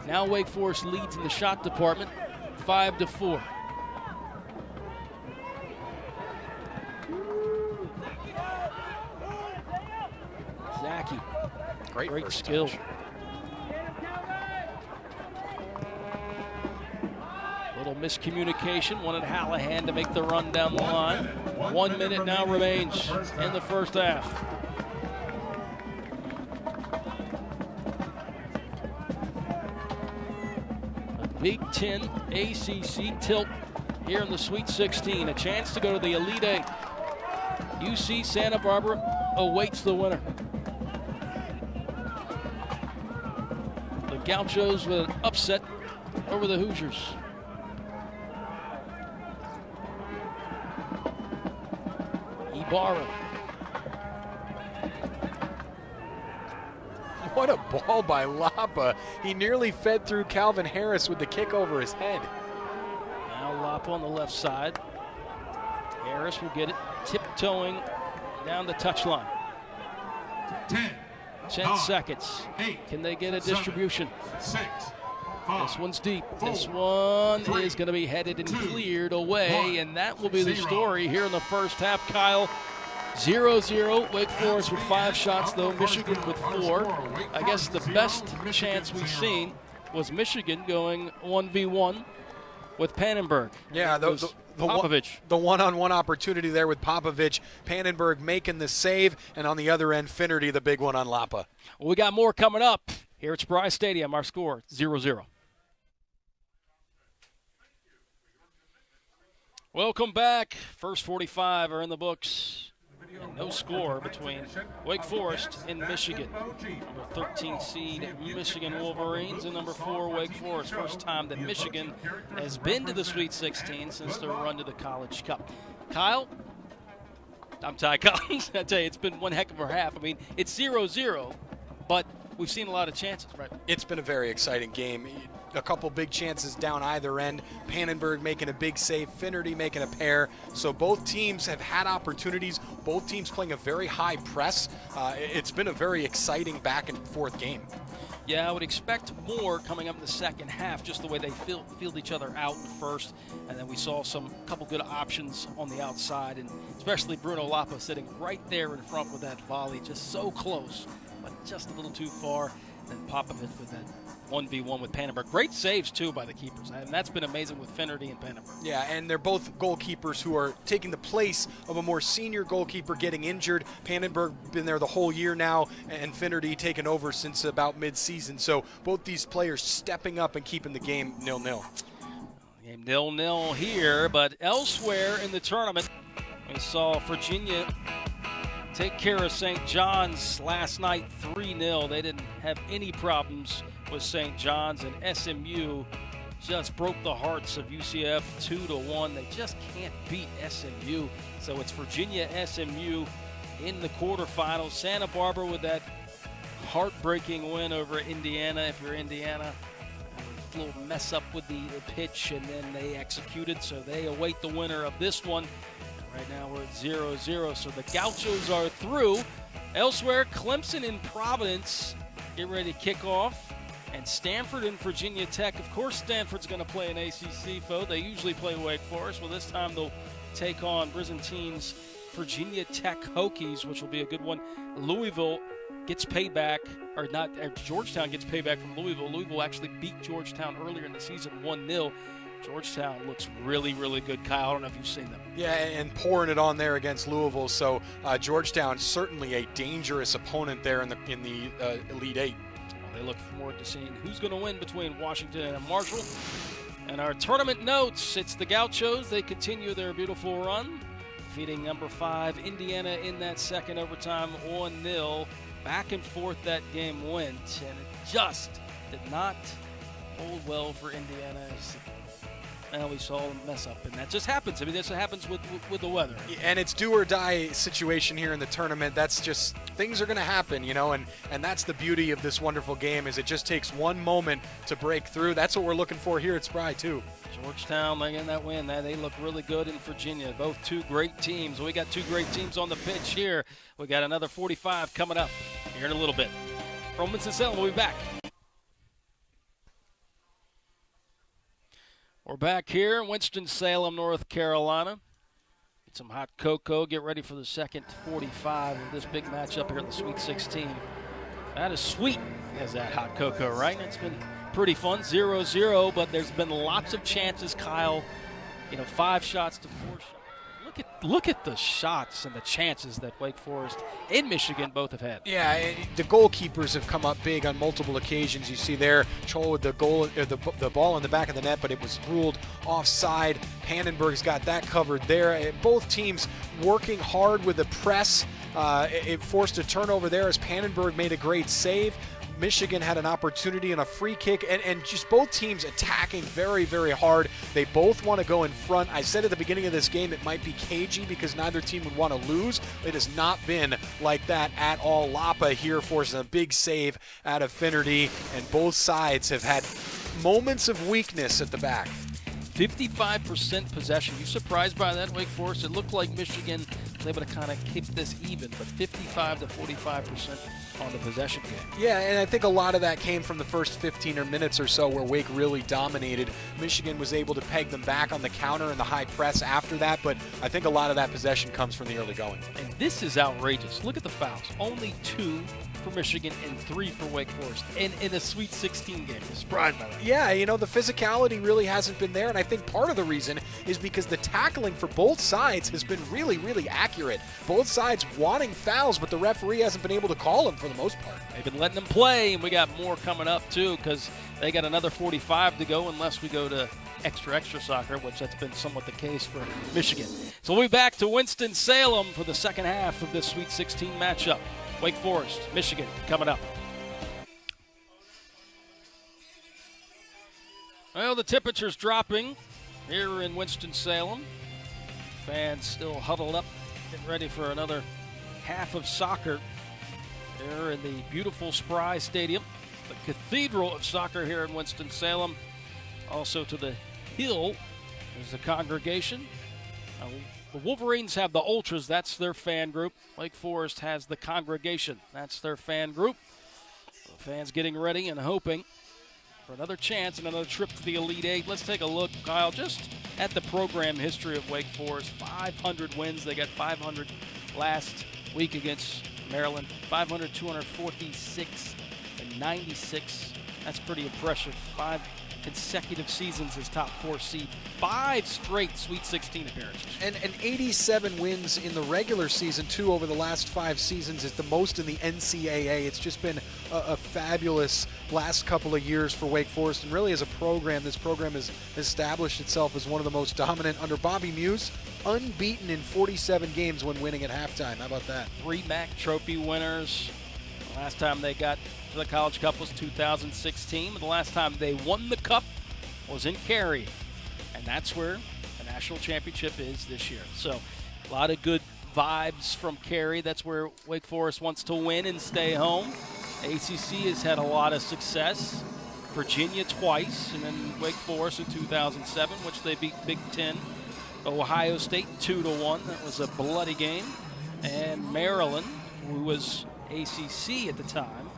Now Wake Forest leads in the shot department, 5-4. Zaki, great skill. Little miscommunication, wanted Hallahan to make the run down the line. 1 minute now remains in the first half. A Big Ten ACC tilt here in the Sweet 16. A chance to go to the Elite Eight. UC Santa Barbara awaits the winner. Gauchos with an upset over the Hoosiers. Ibarra. What a ball by Lapa. He nearly fed through Calvin Harris with the kick over his head. Now Lapa on the left side. Harris will get it, tiptoeing down the touchline. 10 seconds. 8, Can they get a distribution? 6, 5, This one's deep. 4, This one 3, is going to be headed and 2, cleared away, 1, and that will be the 0. story here in the first half. Kyle, 0-0. Wake Forest with 5 shots, though. Michigan with 4. I guess the best chance we've seen was Michigan going 1v1 with Pannenberg. Yeah, the Popovich. The one-on-one opportunity there with Popovich. Pannenberg making the save, and on the other end, Finnerty, the big one on Lapa. Well, we got more coming up here at Spry Stadium. Our score, 0-0. Welcome back. First 45 are in the books. And no score between Wake Forest and Michigan. Number 13 seed Michigan Wolverines and number 4 Wake Forest. First time that Michigan has been to the Sweet 16 since their run to the College Cup. Kyle, I'm Ty Collins. I tell you, it's been one heck of a half. I mean, it's 0-0, but we've seen a lot of chances, right? It's been a very exciting game. A couple big chances down either end. Pannenberg making a big save, Finnerty making a pair. So both teams have had opportunities. Both teams playing a very high press. It's been a very exciting back and forth game. Yeah, I would expect more coming up in the second half, just the way they field each other out first. And then we saw some couple good options on the outside, and especially Bruno Lapa sitting right there in front with that volley, just so close, but just a little too far. then Popovich with that 1v1 with Pannenberg. Great saves, too, by the keepers. And that's been amazing with Finnerty and Pannenberg. Yeah, and they're both goalkeepers who are taking the place of a more senior goalkeeper getting injured. Pannenberg been there the whole year now, and Finnerty taken over since about mid-season. So both these players stepping up and keeping the game 0-0. Game 0-0 here, but elsewhere in the tournament, we saw Virginia take care of St. John's last night 3-0. They didn't have any problems with St. John's, and SMU just broke the hearts of UCF 2-1. They just can't beat SMU. So it's Virginia SMU in the quarterfinals. Santa Barbara with that heartbreaking win over Indiana. If you're Indiana, a little mess up with the pitch, and then they executed, so they await the winner of this one. Right now we're at 0-0, so the Gauchos are through. Elsewhere, Clemson and Providence get ready to kick off, and Stanford and Virginia Tech. Of course, Stanford's going to play an ACC foe. They usually play Wake Forest. Well, this time they'll take on Byzantine's Virginia Tech Hokies, which will be a good one. Louisville gets payback, or not, Georgetown gets payback from Louisville. Louisville actually beat Georgetown earlier in the season 1-0. Georgetown looks really, really good. Kyle, I don't know if you've seen them. Yeah, and pouring it on there against Louisville. So Georgetown certainly a dangerous opponent there in the Elite Eight. Well, they look forward to seeing who's going to win between Washington and Marshall. And our tournament notes, it's the Gauchos. They continue their beautiful run, defeating number 5 Indiana in that second overtime 1-0. Back and forth that game went, and it just did not hold well for Indiana. And we saw them mess up, and that just happens. I mean, that's what happens with the weather. And it's do or die situation here in the tournament. That's just, things are going to happen, you know, and that's the beauty of this wonderful game, is it just takes one moment to break through. That's what we're looking for here at Spry, too. Georgetown getting that win. They look really good in Virginia. Both two great teams. We got two great teams on the pitch here. We got another 45 coming up here in a little bit. From Winston-Salem, we'll be back. We're back here in Winston-Salem, North Carolina. Get some hot cocoa. Get ready for the second 45 of this big matchup here in the Sweet 16. That is sweet as that hot cocoa, right? It's been pretty fun, 0-0, but there's been lots of chances, Kyle. 5 shots to 4 shots. Look at the shots and the chances that Wake Forest and Michigan both have had. Yeah, the goalkeepers have come up big on multiple occasions. You see there, Choll with the ball in the back of the net, but it was ruled offside. Pannenberg's got that covered there. Both teams working hard with the press. It forced a turnover there as Pannenberg made a great save. Michigan had an opportunity and a free kick, and just both teams attacking very, very hard. They both want to go in front. I said at the beginning of this game it might be cagey because neither team would want to lose. It has not been like that at all. Lapa here forcing a big save out of Finnerty, and both sides have had moments of weakness at the back. 55% possession. You surprised by that, Wake Forest? It looked like Michigan was able to kind of keep this even, but 55 to 45% on the possession game. Yeah, and I think a lot of that came from the first 15 minutes or so where Wake really dominated. Michigan was able to peg them back on the counter and the high press after that, but I think a lot of that possession comes from the early going. And this is outrageous. Look at the fouls. Only 2 for Michigan and 3 for Wake Forest in a Sweet 16 game. Surprised by that. Yeah, the physicality really hasn't been there, and I think part of the reason is because the tackling for both sides has been really, really accurate. Both sides wanting fouls, but the referee hasn't been able to call them for the most part. They've been letting them play, and we got more coming up, too, because they got another 45 to go unless we go to extra soccer, which that's been somewhat the case for Michigan. So we'll be back to Winston-Salem for the second half of this Sweet 16 matchup. Wake Forest, Michigan, coming up. Well, the temperature's dropping here in Winston-Salem. Fans still huddled up, getting ready for another half of soccer here in the beautiful Spry Stadium, the cathedral of soccer here in Winston-Salem. Also to the hill is the congregation. The Wolverines have the Ultras, that's their fan group. Wake Forest has the congregation, that's their fan group. The fans getting ready and hoping for another chance and another trip to the Elite Eight. Let's take a look, Kyle, just at the program history of Wake Forest. 500 wins. They got 500 last week against Maryland. 500, 246 and 96. That's pretty impressive. 5 consecutive seasons as top 4 seed. 5 straight Sweet 16 appearances. And 87 wins in the regular season, too, over the last 5 seasons is the most in the NCAA. It's just been a fabulous last couple of years for Wake Forest. And really as a program, this program has established itself as one of the most dominant under Bobby Muse, unbeaten in 47 games when winning at halftime. How about that? 3 MAC trophy winners. The last time they got to the College Cup was 2016. The last time they won the Cup was in Cary. And that's where the national championship is this year. So a lot of good vibes from Cary. That's where Wake Forest wants to win and stay home. ACC has had a lot of success. Virginia twice, and then Wake Forest in 2007, which they beat Big Ten. Ohio State 2-1. That was a bloody game. And Maryland, who was ACC at the time,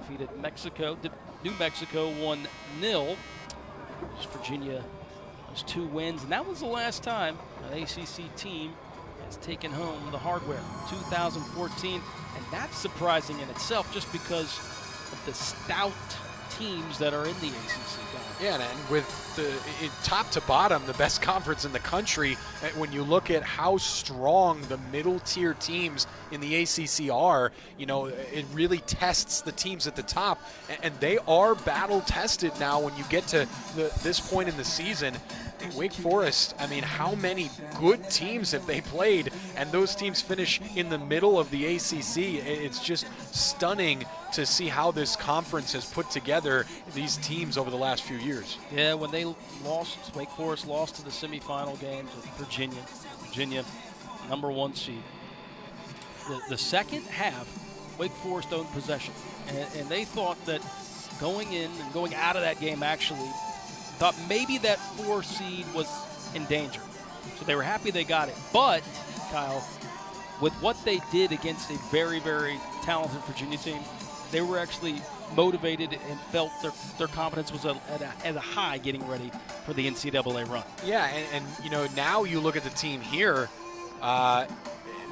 defeated New Mexico 1-0. Virginia was 2 wins, and that was the last time an ACC team has taken home the hardware. 2014, and that's surprising in itself, just because of the stout teams that are in the ACC. Yeah, and with top to bottom, the best conference in the country, when you look at how strong the middle tier teams in the ACC are, it really tests the teams at the top, and they are battle tested now when you get to this point in the season. Wake Forest, I mean, how many good teams have they played, and those teams finish in the middle of the ACC? It's just stunning to see how this conference has put together these teams over the last few years. Yeah, when they lost, Wake Forest lost to the semifinal games with Virginia, number 1 seed. The second half, Wake Forest owned possession, and they thought that going in and going out of that game, actually thought maybe that 4 seed was in danger. So they were happy they got it. But, Kyle, with what they did against a very, very talented Virginia team, they were actually motivated and felt their confidence was at a high getting ready for the NCAA run. Yeah, and now you look at the team here,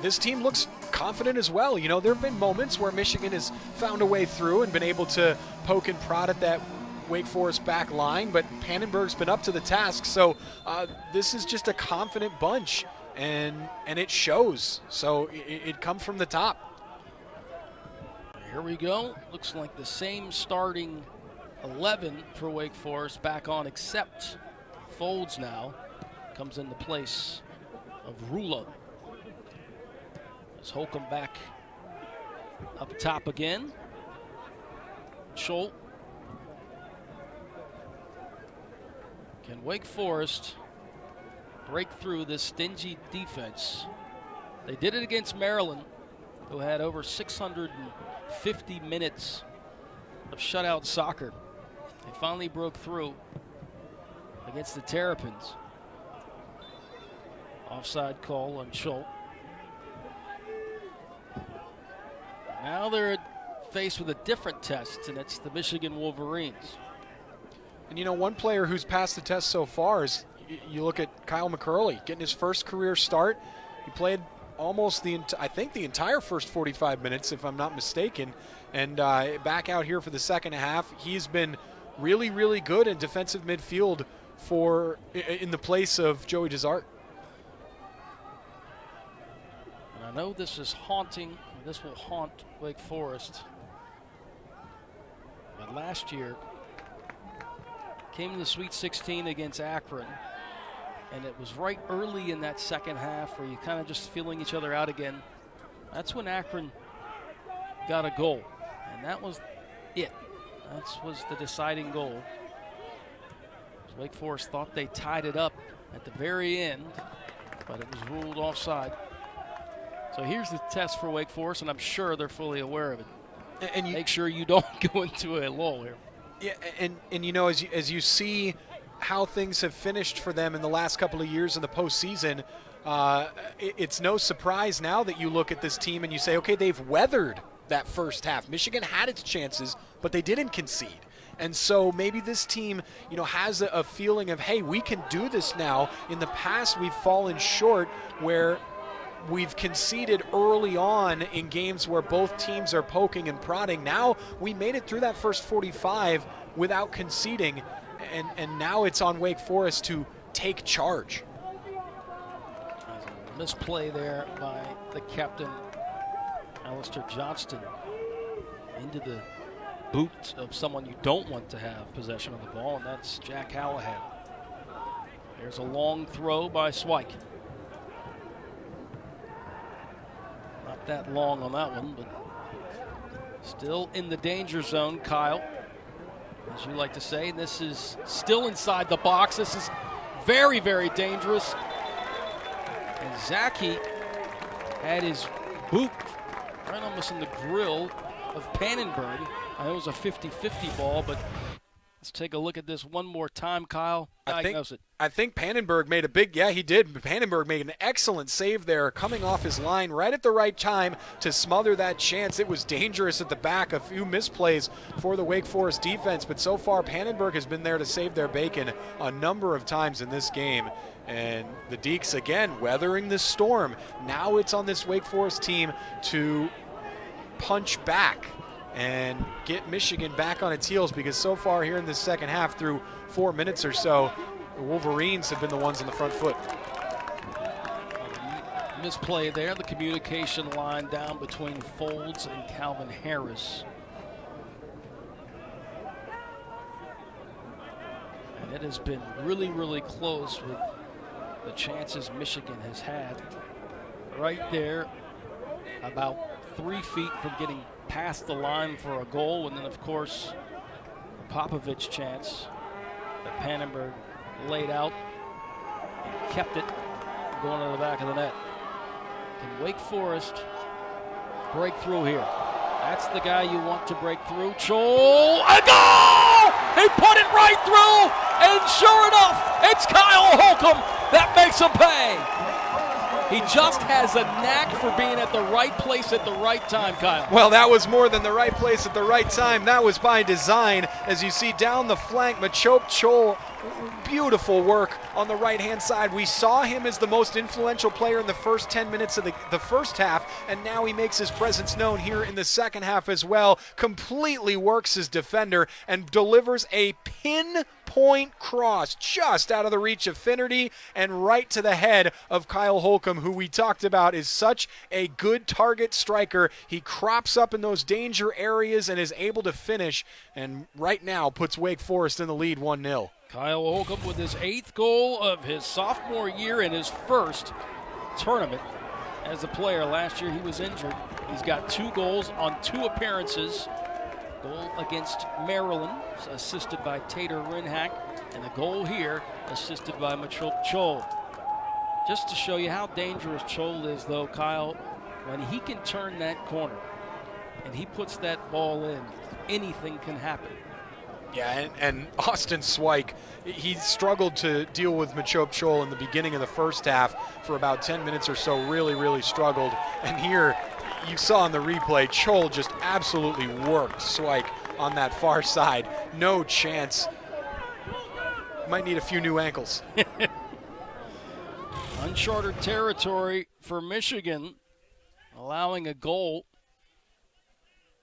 this team looks confident as well. There have been moments where Michigan has found a way through and been able to poke and prod at that Wake Forest back line, but Pannenberg's been up to the task. So this is just a confident bunch, and it shows. So it comes from the top. Here we go. Looks like the same starting 11 for Wake Forest back on, except Folds now comes into place of Rula. As Holcomb back up top again. Scholt. Can Wake Forest break through this stingy defense? They did it against Maryland, who had over 650 minutes of shutout soccer. They finally broke through against the Terrapins. Offside call on Scholt. Now they're faced with a different test, and it's the Michigan Wolverines. And one player who's passed the test so far is, you look at Kyle McCurley getting his first career start. He played almost the entire first 45 minutes, if I'm not mistaken, and back out here for the second half. He's been really, really good in defensive midfield in the place of Joey Desart. And I know this is haunting. This will haunt Wake Forest. But last year, came to the Sweet 16 against Akron, and it was right early in that second half where you kind of just feeling each other out again. That's when Akron got a goal, and that was it. That was the deciding goal. Wake Forest thought they tied it up at the very end, but it was ruled offside. So here's the test for Wake Forest, and I'm sure they're fully aware of it. And make sure you don't go into a lull here. Yeah, and as you see how things have finished for them in the last couple of years in the postseason, it's no surprise now that you look at this team and you say, okay, they've weathered that first half. Michigan had its chances, but they didn't concede. And so maybe this team, has a feeling of, hey, we can do this now. In the past, we've fallen short where we've conceded early on in games where both teams are poking and prodding. Now we made it through that first 45 without conceding, and now it's on Wake Forest to take charge. Misplay there by the captain, Alistair Johnston, into the boot of someone you don't want to have possession of the ball, and that's Jack Hallahan. There's a long throw by Swike. Not that long on that one, but still in the danger zone, Kyle, as you like to say. And this is still inside the box. This is very, very dangerous. And Zaki had his boot right almost in the grill of Pannenberg. I know it was a 50-50 ball, but let's take a look at this one more time, Kyle. Diagnose it. I think Pannenberg made a big, he did. Pannenberg made an excellent save there, coming off his line right at the right time to smother that chance. It was dangerous at the back, a few misplays for the Wake Forest defense, but so far Pannenberg has been there to save their bacon a number of times in this game. And the Deeks, again, weathering the storm. Now it's on this Wake Forest team to punch back and get Michigan back on its heels, because so far here in this second half, through 4 minutes or so, the Wolverines have been the ones on the front foot. Misplay there, the communication line down between Folds and Calvin Harris. And it has been really, really close with the chances Michigan has had. Right there, about 3 feet from getting past the line for a goal, and then of course the Popovich chance that Pannenberg laid out and kept it going to the back of the net. Can Wake Forest break through here? That's the guy you want to break through. Chol, a goal! He put it right through, and sure enough, it's Kyle Holcomb that makes him pay. He just has a knack for being at the right place at the right time, Kyle. Well, that was more than the right place at the right time. That was by design. As you see down the flank, Machop Chol, beautiful work on the right-hand side. We saw him as the most influential player in the first 10 minutes of the first half, and now he makes his presence known here in the second half as well. Completely works his defender and delivers a pinpoint cross just out of the reach of Finnerty and right to the head of Kyle Holcomb, who we talked about is such a good target striker. He crops up in those danger areas and is able to finish, and right now puts Wake Forest in the lead 1-0. Kyle Holcomb with his 8th goal of his sophomore year in his first tournament as a player. Last year he was injured. He's got 2 goals on 2 appearances. Goal against Maryland, assisted by Tater Rinhack, and a goal here, assisted by Machop Chol. Just to show you how dangerous Chol is, though, Kyle, when he can turn that corner and he puts that ball in, anything can happen. Yeah, and Austin Swike, he struggled to deal with Machop Chol in the beginning of the first half for about 10 minutes or so, really struggled. And here, you saw in the replay, Chol just absolutely worked Swike on that far side. No chance. Might need a few new ankles. Uncharted territory for Michigan, allowing a goal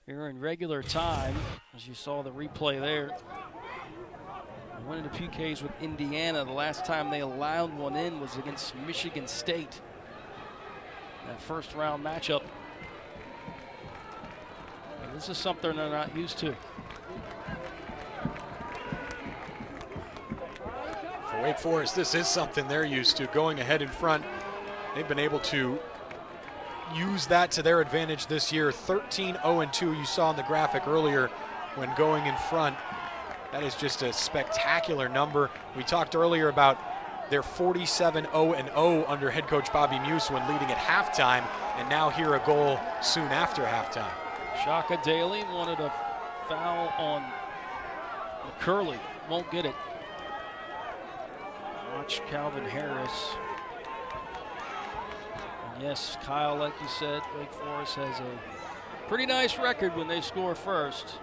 here in regular time, as you saw the replay there. They went into PKs with Indiana. The last time they allowed one in was against Michigan State. That first round matchup. And this is something they're not used to. For Wake Forest, this is something they're used to, going ahead in front. They've been able to use that to their advantage this year. 13-0-2, you saw in the graphic earlier when going in front. That is just a spectacular number. We talked earlier about their 47-0-0 under head coach Bobby Muse when leading at halftime, and now here a goal soon after halftime. Shaka Daly wanted a foul on McCurley. Won't get it. Watch Calvin Harris. Yes, Kyle, like you said, Wake Forest has a pretty nice record when they score first.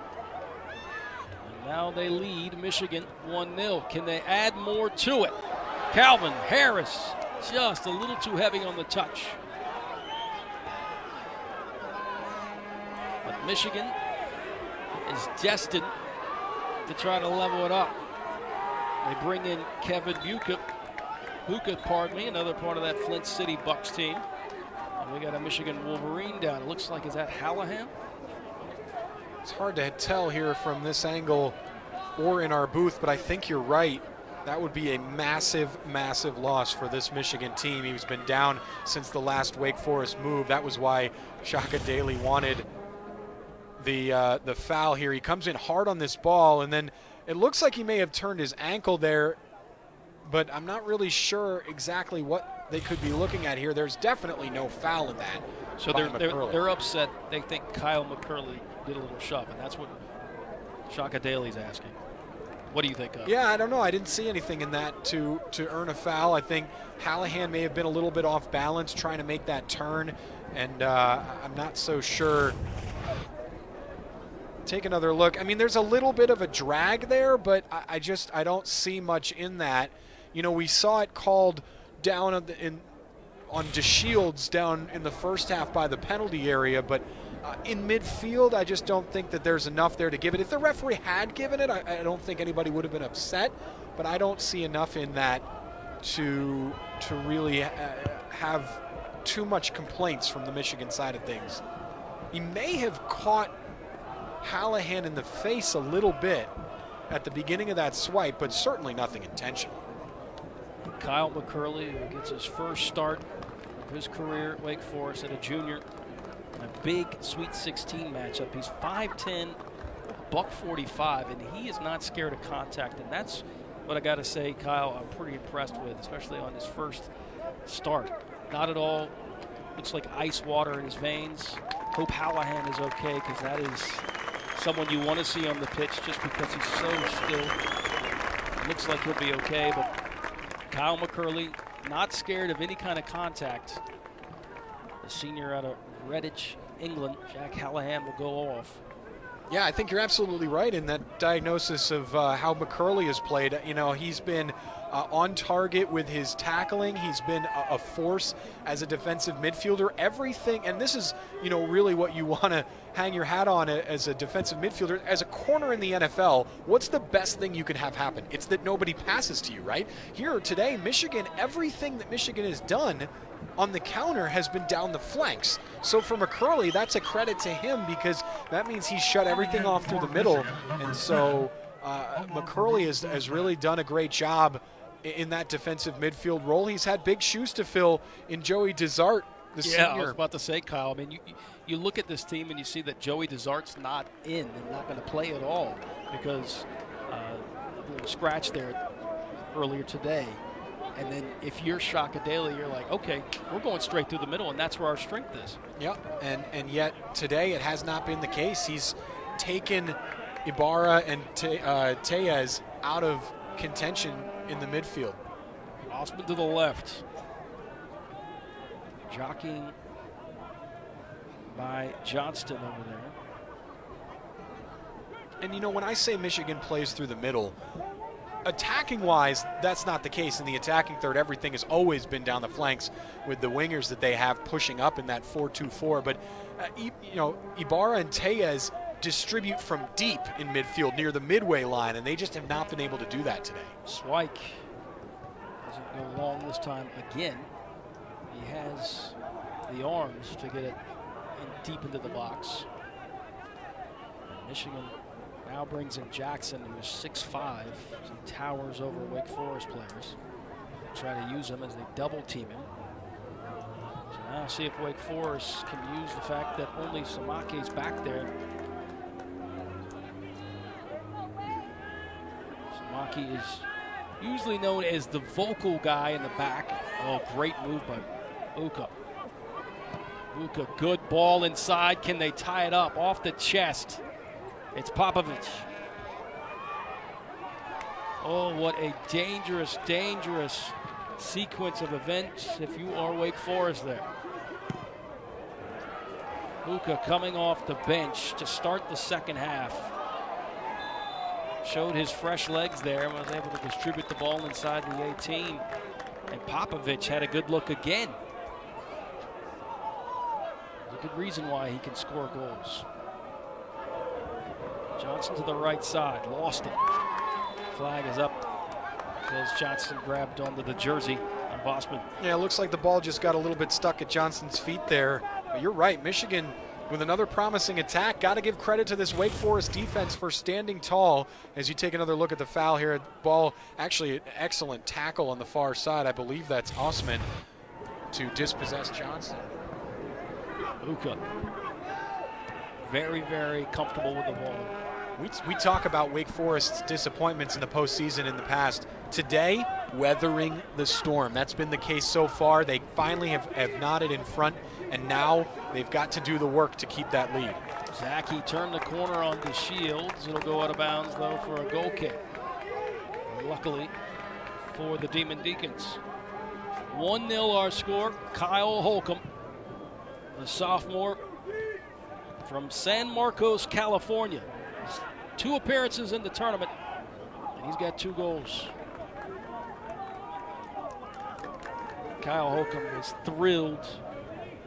And now they lead Michigan 1-0. Can they add more to it? Calvin Harris, just a little too heavy on the touch. Michigan is destined to try to level it up. They bring in Kevin Buka, another part of that Flint City Bucks team. And we got a Michigan Wolverine down. It looks like, is that Hallahan? It's hard to tell here from this angle or in our booth, but I think you're right. That would be a massive, massive loss for this Michigan team. He's been down since the last Wake Forest move. That was why Shaka Daly wanted the foul here. He comes in hard on this ball, and then it looks like he may have turned his ankle there, but I'm not really sure exactly what they could be looking at here. There's definitely no foul in that. So they're upset. They think Kyle McCurley did a little shove, and that's what Shaka Daly's asking. What do you think of? Yeah, I don't know. I didn't see anything in that to earn a foul. I think Hallahan may have been a little bit off balance trying to make that turn, and I'm not so sure. Take another look. I mean, there's a little bit of a drag there, but I don't see much in that. You know, we saw it called down on DeShields down in the first half by the penalty area, but in midfield, I just don't think that there's enough there to give it. If the referee had given it, I don't think anybody would have been upset, but I don't see enough in that to really have too much complaints from the Michigan side of things. He may have caught Hallahan in the face a little bit at the beginning of that swipe, but certainly nothing intentional. Kyle McCurley, who gets his first start of his career at Wake Forest at a junior. A big Sweet 16 matchup. He's 5'10", $145, and he is not scared of contact. And that's what I got to say, Kyle, I'm pretty impressed with, especially on his first start. Not at all. Looks like ice water in his veins. Hope Hallahan is okay, because that is someone you want to see on the pitch just because he's so still. Looks like he'll be okay, but Kyle McCurley, not scared of any kind of contact. The senior out of Redditch, England, Jack Hallahan, will go off. Yeah, I think you're absolutely right in that diagnosis of how McCurley has played. You know, he's been on target with his tackling. He's been a force as a defensive midfielder. Everything, and this is, you know, really what you want to hang your hat on as a defensive midfielder. As a corner in the NFL, what's the best thing you can have happen? It's that nobody passes to you, right? Here today, Michigan, everything that Michigan has done on the counter has been down the flanks. So for McCurley, that's a credit to him, because that means he's shut everything off through the middle. And so McCurley has really done a great job in that defensive midfield role. He's had big shoes to fill in Joey Desart, the senior. I was about to say, Kyle, I mean, you look at this team and you see that Joey Desart's not in and not going to play at all, because a little scratch there earlier today. And then if you're Shaka Daly, you're like, okay, we're going straight through the middle, and that's where our strength is. Yep, and yet today it has not been the case. He's taken Ibarra and Tellez out of contention in the midfield. Osman to the left. Jockeying by Johnston over there. And you know, when I say Michigan plays through the middle, attacking-wise, that's not the case. In the attacking third, everything has always been down the flanks with the wingers that they have pushing up in that 4-2-4. But, you know, Ibarra and Tellez distribute from deep in midfield near the midway line, and they just have not been able to do that today. Swike doesn't go long this time again. He has the arms to get it in deep into the box. Michigan now brings in Jackson, who is 6'5", and towers over Wake Forest players. Try to use him as they double team him. So now see if Wake Forest can use the fact that only Samake is back there. Samake is usually known as the vocal guy in the back. Oh, great move by Buka. Buka, good ball inside. Can they tie it up off the chest? It's Popovich. Oh, what a dangerous, dangerous sequence of events if you are Wake Forest there. Buka coming off the bench to start the second half. Showed his fresh legs there and was able to distribute the ball inside the 18. And Popovich had a good look again. There's a good reason why he can score goals. Johnson to the right side, lost it. Flag is up because Johnson grabbed onto the jersey on Vossman. Yeah, it looks like the ball just got a little bit stuck at Johnson's feet there. But you're right, Michigan with another promising attack. Got to give credit to this Wake Forest defense for standing tall. As you take another look at the foul here, ball actually an excellent tackle on the far side. I believe that's Osman to dispossess Johnson. Uka, very, very comfortable with the ball. We talk about Wake Forest's disappointments in the postseason in the past. Today, weathering the storm. That's been the case so far. They finally have nodded in front, and now they've got to do the work to keep that lead. Zaki turned the corner on the Shields. It'll go out of bounds, though, for a goal kick. Luckily for the Demon Deacons. 1-0 our score. Kyle Holcomb, the sophomore from San Marcos, California. 2 appearances in the tournament, and he's got 2 goals. Kyle Holcomb was thrilled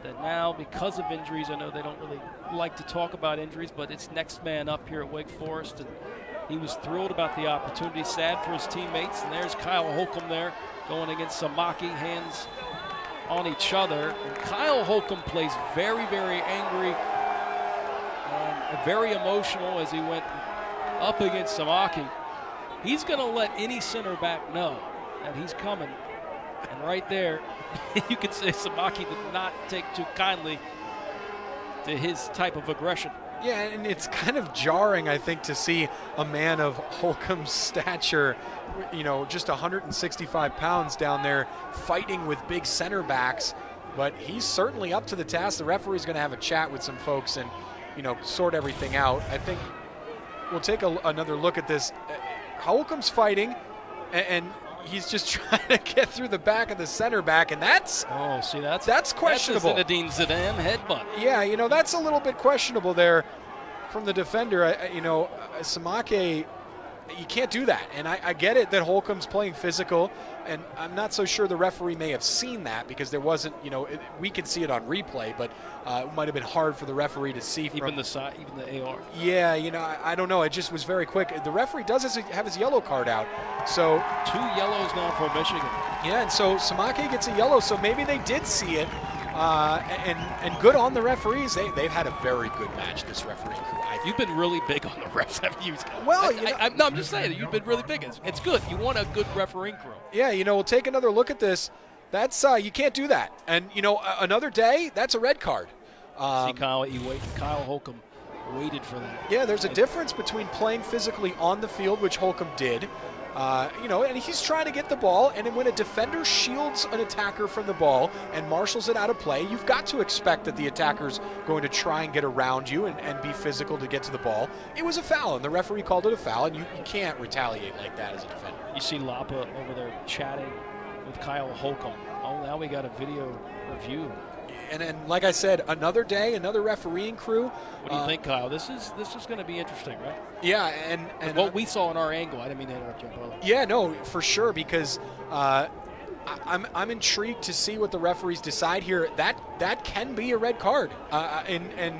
that now, because of injuries, I know they don't really like to talk about injuries, but it's next man up here at Wake Forest, and he was thrilled about the opportunity, sad for his teammates, and there's Kyle Holcomb there going against Samaki, hands on each other. And Kyle Holcomb plays very, very angry and very emotional as he went up against Samaki. He's going to let any center back know that he's coming. And right there, you could say Samaki did not take too kindly to his type of aggression. Yeah, and it's kind of jarring, I think, to see a man of Holcomb's stature, you know, just 165 pounds down there fighting with big center backs. But he's certainly up to the task. The referee's going to have a chat with some folks and, you know, sort everything out. I think we'll take another look at this. Holcomb's fighting, and he's just trying to get through the back of the center back, and that's questionable. That's a Zinedine Zidane headbutt. Yeah, you know, that's a little bit questionable there from the defender. You know, Samake, you can't do that. And I get it that Holcomb's playing physical, and I'm not so sure the referee may have seen that because there wasn't, you know, we can see it on replay, but it might have been hard for the referee to see from even the AR. Yeah, you know, I don't know. It just was very quick. The referee does have his yellow card out. So 2 yellows now for Michigan. Yeah, and so Samake gets a yellow, so maybe they did see it. And good on the referees. They've had a very good match, this referee crew. You've been really big on the refs, haven't you? Well, I'm just saying, you've been really big. It's good. You want a good refereeing crew. Yeah, you know, we'll take another look at this. That's you can't do that. And, you know, another day, that's a red card. See, Kyle Holcomb waited for that. Yeah, there's a difference between playing physically on the field, which Holcomb did, you know, and he's trying to get the ball, and then when a defender shields an attacker from the ball and marshals it out of play, you've got to expect that the attacker's going to try and get around you and be physical to get to the ball. It was a foul, and the referee called it a foul, and you can't retaliate like that as a defender. You see Lapa over there chatting with Kyle Holcomb. Oh, now we got a video review. And like I said, another day, another refereeing crew. What do you think, Kyle? This is going to be interesting, right? Yeah, and what we saw in our angle. I didn't mean to interrupt you, brother. Yeah, no, for sure, because I'm intrigued to see what the referees decide here. That can be a red card, and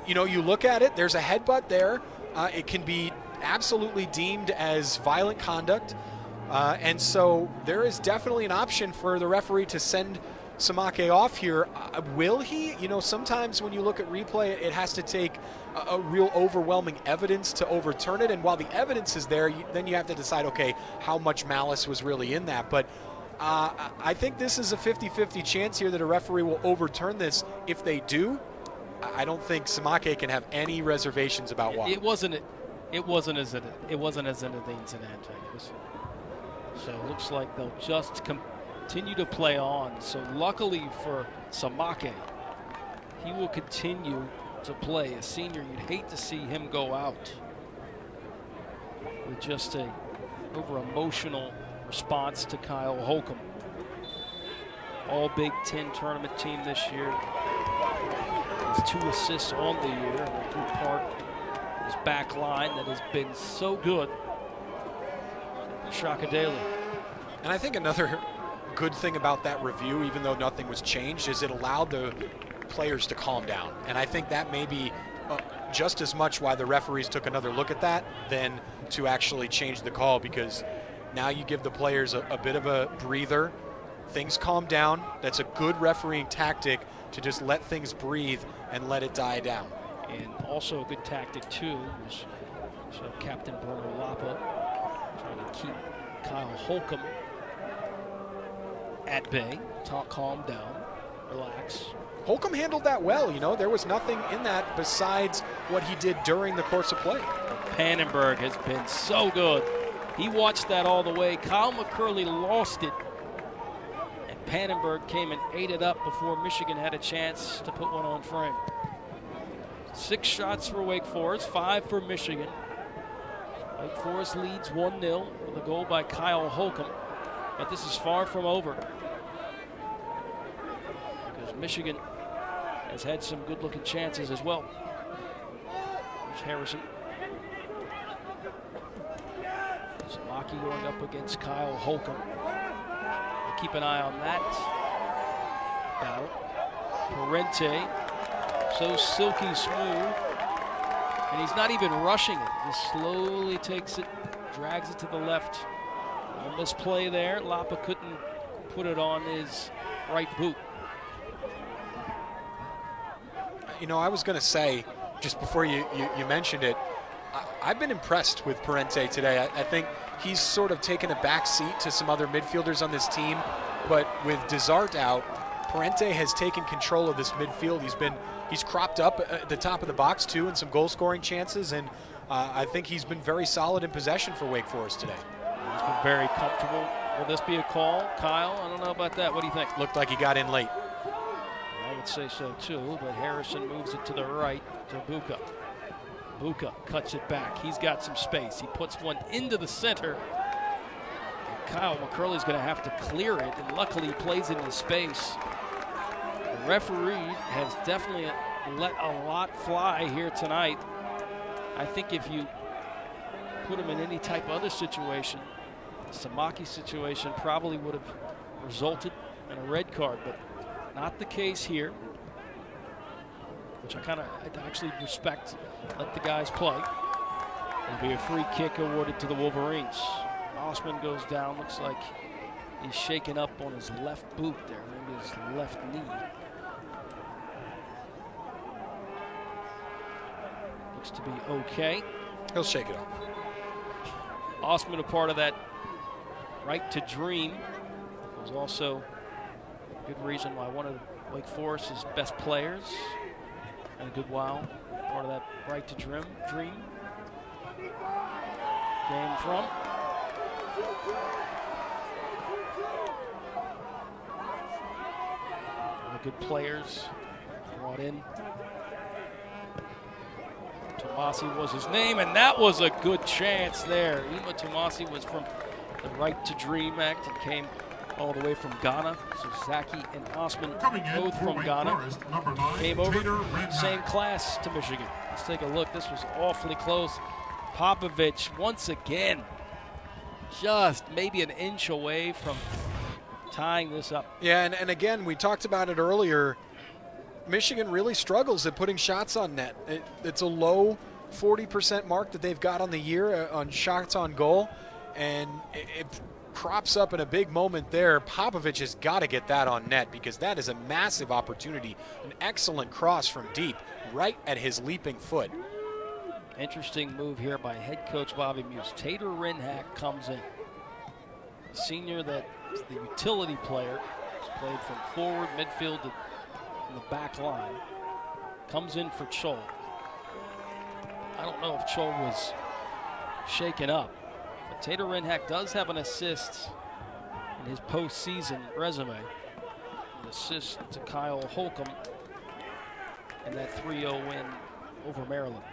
you know, you look at it. There's a headbutt there. It can be absolutely deemed as violent conduct, and so there is definitely an option for the referee to send Samake off here. Will he? You know, sometimes when you look at replay, it has to take a real overwhelming evidence to overturn it. And while the evidence is there, then you have to decide, okay, how much malice was really in that. But I think this is a 50-50 chance here that a referee will overturn this. If they do, I don't think Samake can have any reservations about why. It wasn't a Zinedine Zidane. So it looks like they'll just continue to play on. So luckily for Samake, he will continue to play. A senior, you'd hate to see him go out with just a over-emotional response to Kyle Holcomb. All Big Ten tournament team this year. Has 2 assists on the year, and a good part of his back line that has been so good. Shaka Daly. And I think another good thing about that review, even though nothing was changed, is it allowed the players to calm down. And I think that may be just as much why the referees took another look at that than to actually change the call, because now you give the players a bit of a breather. Things calm down. That's a good refereeing tactic, to just let things breathe and let it die down. And also a good tactic, too, was Captain Bruno Lapa trying to keep Kyle Holcomb at bay, calm down, relax. Holcomb handled that well. There was nothing in that besides what he did during the course of play. Pannenberg has been so good. He watched that all the way. Kyle McCurley lost it, and Pannenberg came and ate it up before Michigan had a chance to put one on frame. 6 shots for Wake Forest, 5 for Michigan. Wake Forest leads 1-0 with a goal by Kyle Holcomb, but this is far from over, because Michigan has had some good-looking chances as well. There's Harrison. Samaki going up against Kyle Holcomb. We'll keep an eye on that battle. Parente, so silky smooth, and he's not even rushing it. Just slowly takes it, drags it to the left. A misplay there. Lapa couldn't put it on his right boot. I was going to say, just before you mentioned it, I've been impressed with Parente today. I think he's sort of taken a back seat to some other midfielders on this team, but with Desart out, Parente has taken control of this midfield. He's cropped up at the top of the box too, and some goal-scoring chances, and I think he's been very solid in possession for Wake Forest today. He's been very comfortable. Will this be a call, Kyle? I don't know about that. What do you think? Looked like he got in late. I would say so too, but Harrison moves it to the right to Buka. Buka cuts it back. He's got some space. He puts one into the center. And Kyle McCurley's going to have to clear it, and luckily he plays it in space. The referee has definitely let a lot fly here tonight. I think if you put him in any type of other situation, the Samaki situation probably would have resulted in a red card, but not the case here, which I actually respect. Let the guys play. It'll be a free kick awarded to the Wolverines. Osman goes down. Looks like he's shaken up on his left boot there, maybe his left knee. Looks to be okay. He'll shake it up. Osman, a part of that right to dream, was also a good reason why one of Wake Forest's best players in a good while, part of that right to dream came from. One of the good players brought in. Tomasi was his name, and that was a good chance there. Uma Tomasi was from the Right to Dream Act and came all the way from Ghana. So Zaki and Osman, both from Ghana, came over, same class to Michigan. Let's take a look. This was awfully close. Popovich, once again, just maybe an inch away from tying this up. Yeah, and again, we talked about it earlier. Michigan really struggles at putting shots on net. It's a low 40% mark that they've got on the year on shots on goal, and it crops up in a big moment there. Popovich has got to get that on net, because that is a massive opportunity. An excellent cross from deep, right at his leaping foot. Interesting move here by head coach Bobby Muse. Tater Rinhack comes in. A senior that is the utility player. He's played from forward, midfield to in the back line. Comes in for Chol. I don't know if Chol was shaken up, but Tater Rinhack does have an assist in his postseason resume. An assist to Kyle Holcomb in that 3-0 win over Maryland.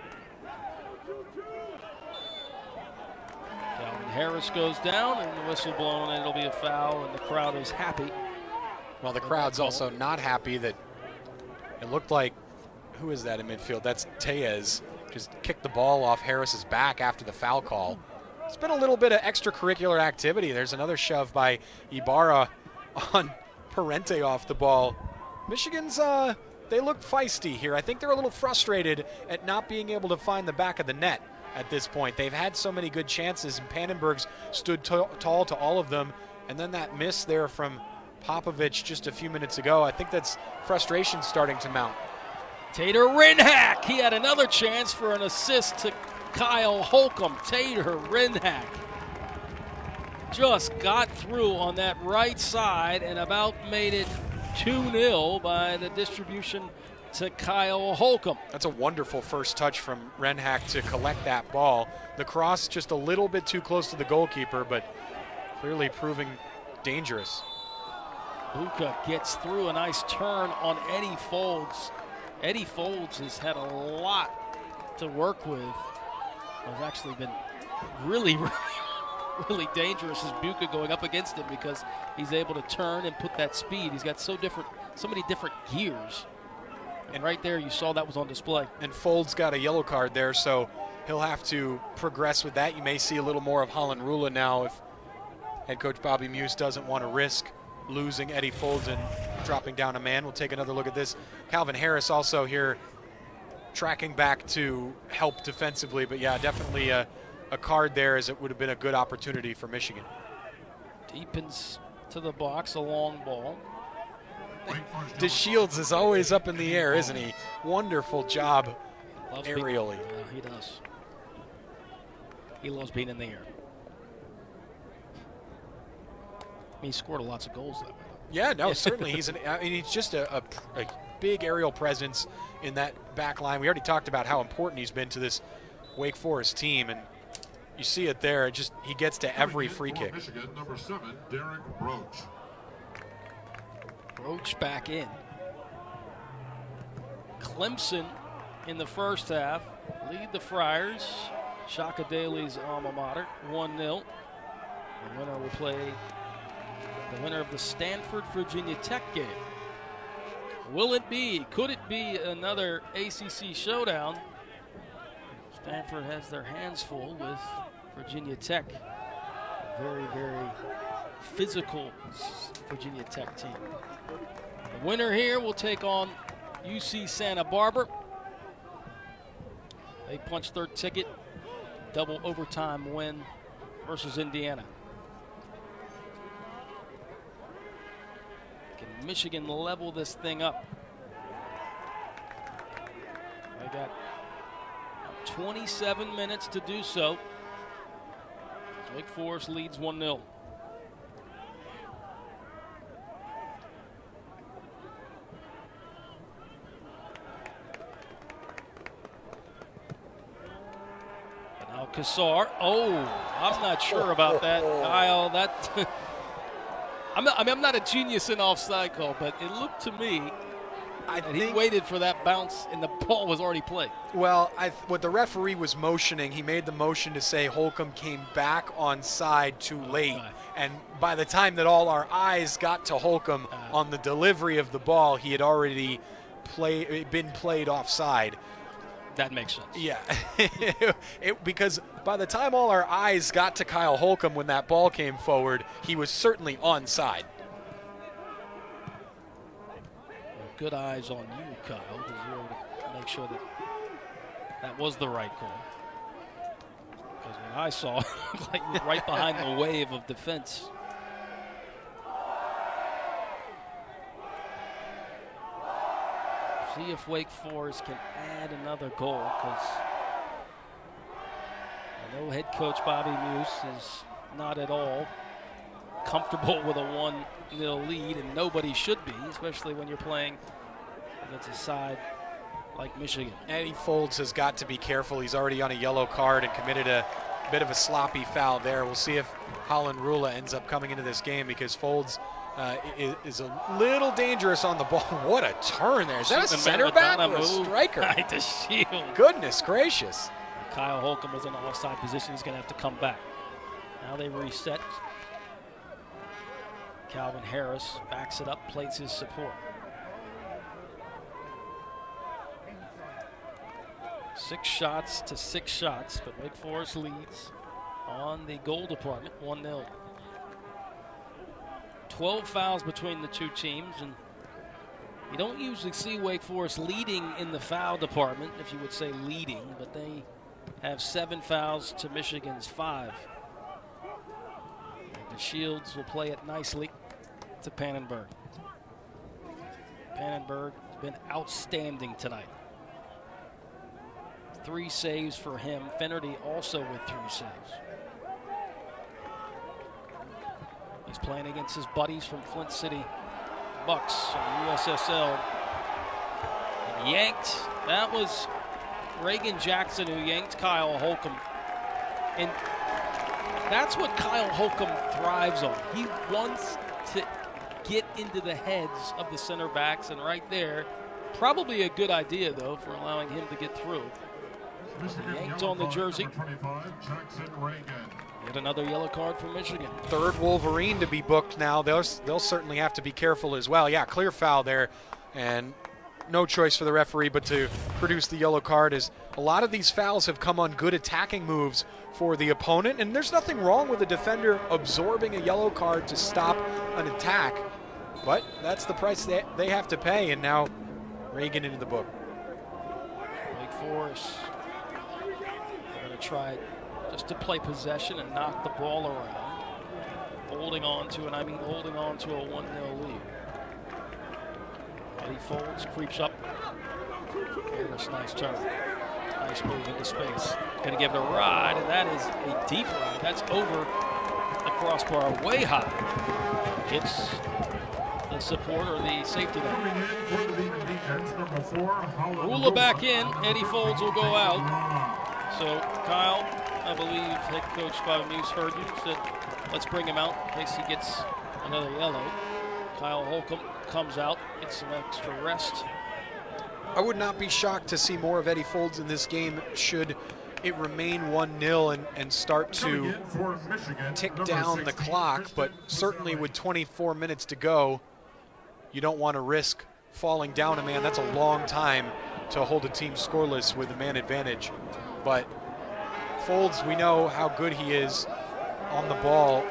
Calvin Harris goes down, and the whistle blown, and it'll be a foul, and the crowd is happy. Well, the crowd's also not happy that it looked like, who is that in midfield? That's Tellez. Just kicked the ball off Harris's back after the foul call. It's been a little bit of extracurricular activity. There's another shove by Ibarra on Parente off the ball. Michigan's they look feisty here. I think they're a little frustrated at not being able to find the back of the net at this point. They've had so many good chances, and Pannenberg's stood tall to all of them. And then that miss there from Popovich just a few minutes ago, I think that's frustration starting to mount. Tater Rinhack, he had another chance for an assist to Kyle Holcomb. Tater Rinhack just got through on that right side and about made it 2-0 by the distribution to Kyle Holcomb. That's a wonderful first touch from Renhack to collect that ball. The cross just a little bit too close to the goalkeeper, but clearly proving dangerous. Buka gets through a nice turn on Eddie Folds. Eddie Folds has had a lot to work with. Has actually been really dangerous as Buka going up against him because he's able to turn and put that speed. He's got so many different gears. And right there, you saw that was on display. And Folds got a yellow card there, so he'll have to progress with that. You may see a little more of Holland Rula now if head coach Bobby Muse doesn't want to risk losing Eddie Folds and dropping down a man. We'll take another look at this. Calvin Harris also here tracking back to help defensively, but yeah, definitely a card there, as it would have been a good opportunity for Michigan. Deepens to the box, a long ball. DeShields is always up in the air, isn't he? Wonderful job aerially. Yeah, he does. He loves being in the air. He scored lots of goals that way. Yeah, no, certainly. He's just a big aerial presence in that back line. We already talked about how important he's been to this Wake Forest team, and you see it there. He gets to every free kick. Michigan, number 7, Derek Roach. Roach back in. Clemson in the first half lead the Friars, Shaka Daly's alma mater, 1-0. The winner will play the winner of the Stanford-Virginia Tech game. Will it be? Could it be another ACC showdown? Stanford has their hands full with Virginia Tech. A very, very physical Virginia Tech team. The winner here will take on UC Santa Barbara. They punched their ticket, double overtime win versus Indiana. Can Michigan level this thing up? They got 27 minutes to do so. Wake Forest leads 1-0. Now Kassar. Oh, I'm not sure about that, Kyle. That I'm not a genius in offside call, but it looked to me he waited for that bounce and the ball was already played. Well, what the referee was motioning, he made the motion to say Holcomb came back on side too late. And by the time that all our eyes got to Holcomb on the delivery of the ball, he had already been played offside. That makes sense. Yeah, because by the time all our eyes got to Kyle Holcomb when that ball came forward, he was certainly onside. Good eyes on you, Kyle, because you were to make sure that was the right call. Because when I saw it, it looked like you were right behind the wave of defense. See if Wake Forest can add another goal, because I know head coach Bobby Muse is not at all comfortable with a 1-0 lead, and nobody should be, especially when you're playing against a side like Michigan. Eddie Folds has got to be careful. He's already on a yellow card and committed a bit of a sloppy foul there. We'll see if Holland Rula ends up coming into this game, because Folds is a little dangerous on the ball. What a turn there. Is that a center back or a striker? Right to shield. Goodness gracious. Kyle Holcomb was in the offside position. He's going to have to come back. Now they reset. Calvin Harris backs it up, plays his support. 6 shots to 6 shots, but Wake Forest leads on the goal department, 1-0. 12 fouls between the two teams, and You don't usually see Wake Forest leading in the foul department, if you would say leading, but they have 7 fouls to Michigan's 5. And the Shields will play it nicely to Pannenberg. Pannenberg has been outstanding tonight. 3 saves for him. Finnerty also with 3 saves. He's playing against his buddies from Flint City Bucks on USSL. And yanked. That was Reagan Jackson who yanked Kyle Holcomb. And that's what Kyle Holcomb thrives on. He wants to get into the heads of the center backs, and right there, probably a good idea, though, for allowing him to get through. Yanked on the jersey. 25, Jackson Reagan. Yet another yellow card for Michigan. 3rd Wolverine to be booked now. They'll certainly have to be careful as well. Yeah, clear foul there, and no choice for the referee but to produce the yellow card, as a lot of these fouls have come on good attacking moves for the opponent, and there's nothing wrong with a defender absorbing a yellow card to stop an attack, but that's the price they have to pay, and now Reagan into the book. Wake Forest going to try just to play possession and knock the ball around, holding on to a 1-0 lead. Eddie Folds creeps up. Harris, nice turn. Nice move into space. Going to give it a ride, and that is a deep ride. That's over the crossbar, way high. Hits the support or the safety net. Rula back in. Eddie Folds will go out. So Kyle, I believe head coach Bob Muse heard you, said let's bring him out in case he gets another yellow. Kyle Holcomb comes out, gets some extra rest. I would not be shocked to see more of Eddie Folds in this game should it remain 1-0 and start to tick down the clock, but certainly with 24 minutes to go, you don't want to risk falling down a man. That's a long time to hold a team scoreless with a man advantage. But Folds, we know how good he is on the ball.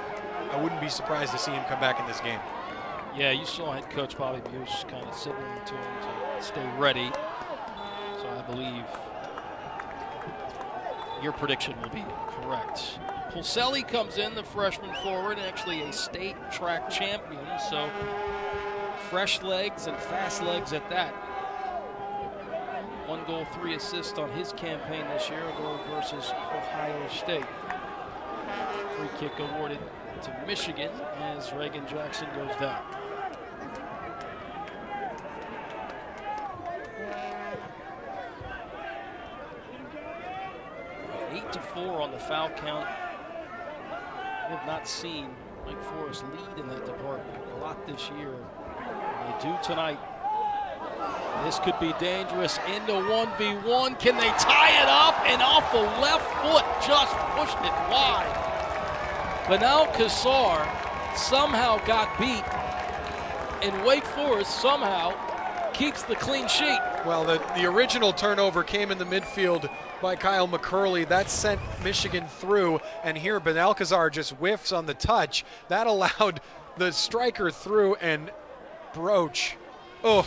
I wouldn't be surprised to see him come back in this game. Yeah, you saw head coach Bobby Muse kind of signaling to him to stay ready. So I believe your prediction will be correct. Pulselli comes in, the freshman forward, actually a state track champion, so fresh legs and fast legs at that. 1 goal, 3 assists on his campaign this year, a goal versus Ohio State. Free kick awarded to Michigan as Reagan Jackson goes down. Eight to 4 on the foul count. We have not seen Wake Forest lead in that department a lot this year. They do tonight. This could be dangerous into 1v1. Can they tie it up? And off the left foot, just pushed it wide. Banal Kassar somehow got beat, and Wake Forest somehow keeps the clean sheet. Well, the original turnover came in the midfield by Kyle McCurley. That sent Michigan through, and here Benalcazar just whiffs on the touch. That allowed the striker through, and Broach, oh,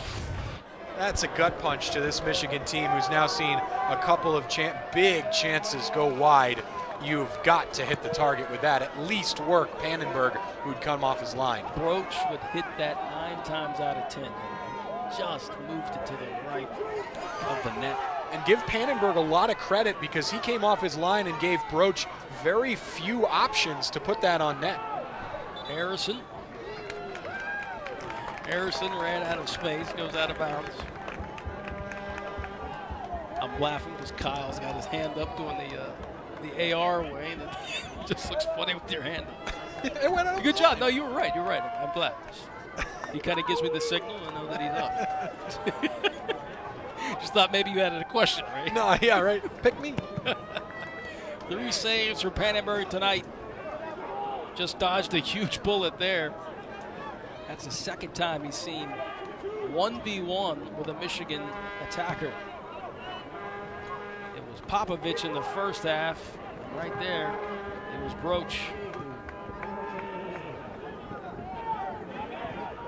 that's a gut punch to this Michigan team who's now seen a couple of big chances go wide. You've got to hit the target with that. At least work Pannenberg, who'd come off his line. Broach would hit that 9 times out of 10. Just moved it to the right of the net. And give Pannenberg a lot of credit because he came off his line and gave Broach very few options to put that on net. Harrison ran out of space, goes out of bounds. I'm laughing because Kyle's got his hand up doing the AR way, and it just looks funny with your hand. It went up. Good job. No, you were right. You're right. I'm glad. He kind of gives me the signal. I know that he's up. Just thought maybe you had a question, right? No, yeah, right. Pick me. 3 saves for Pannenberg tonight. Just dodged a huge bullet there. That's the second time he's seen 1v1 with a Michigan attacker. It was Popovich in the first half. Right there, it was Broach.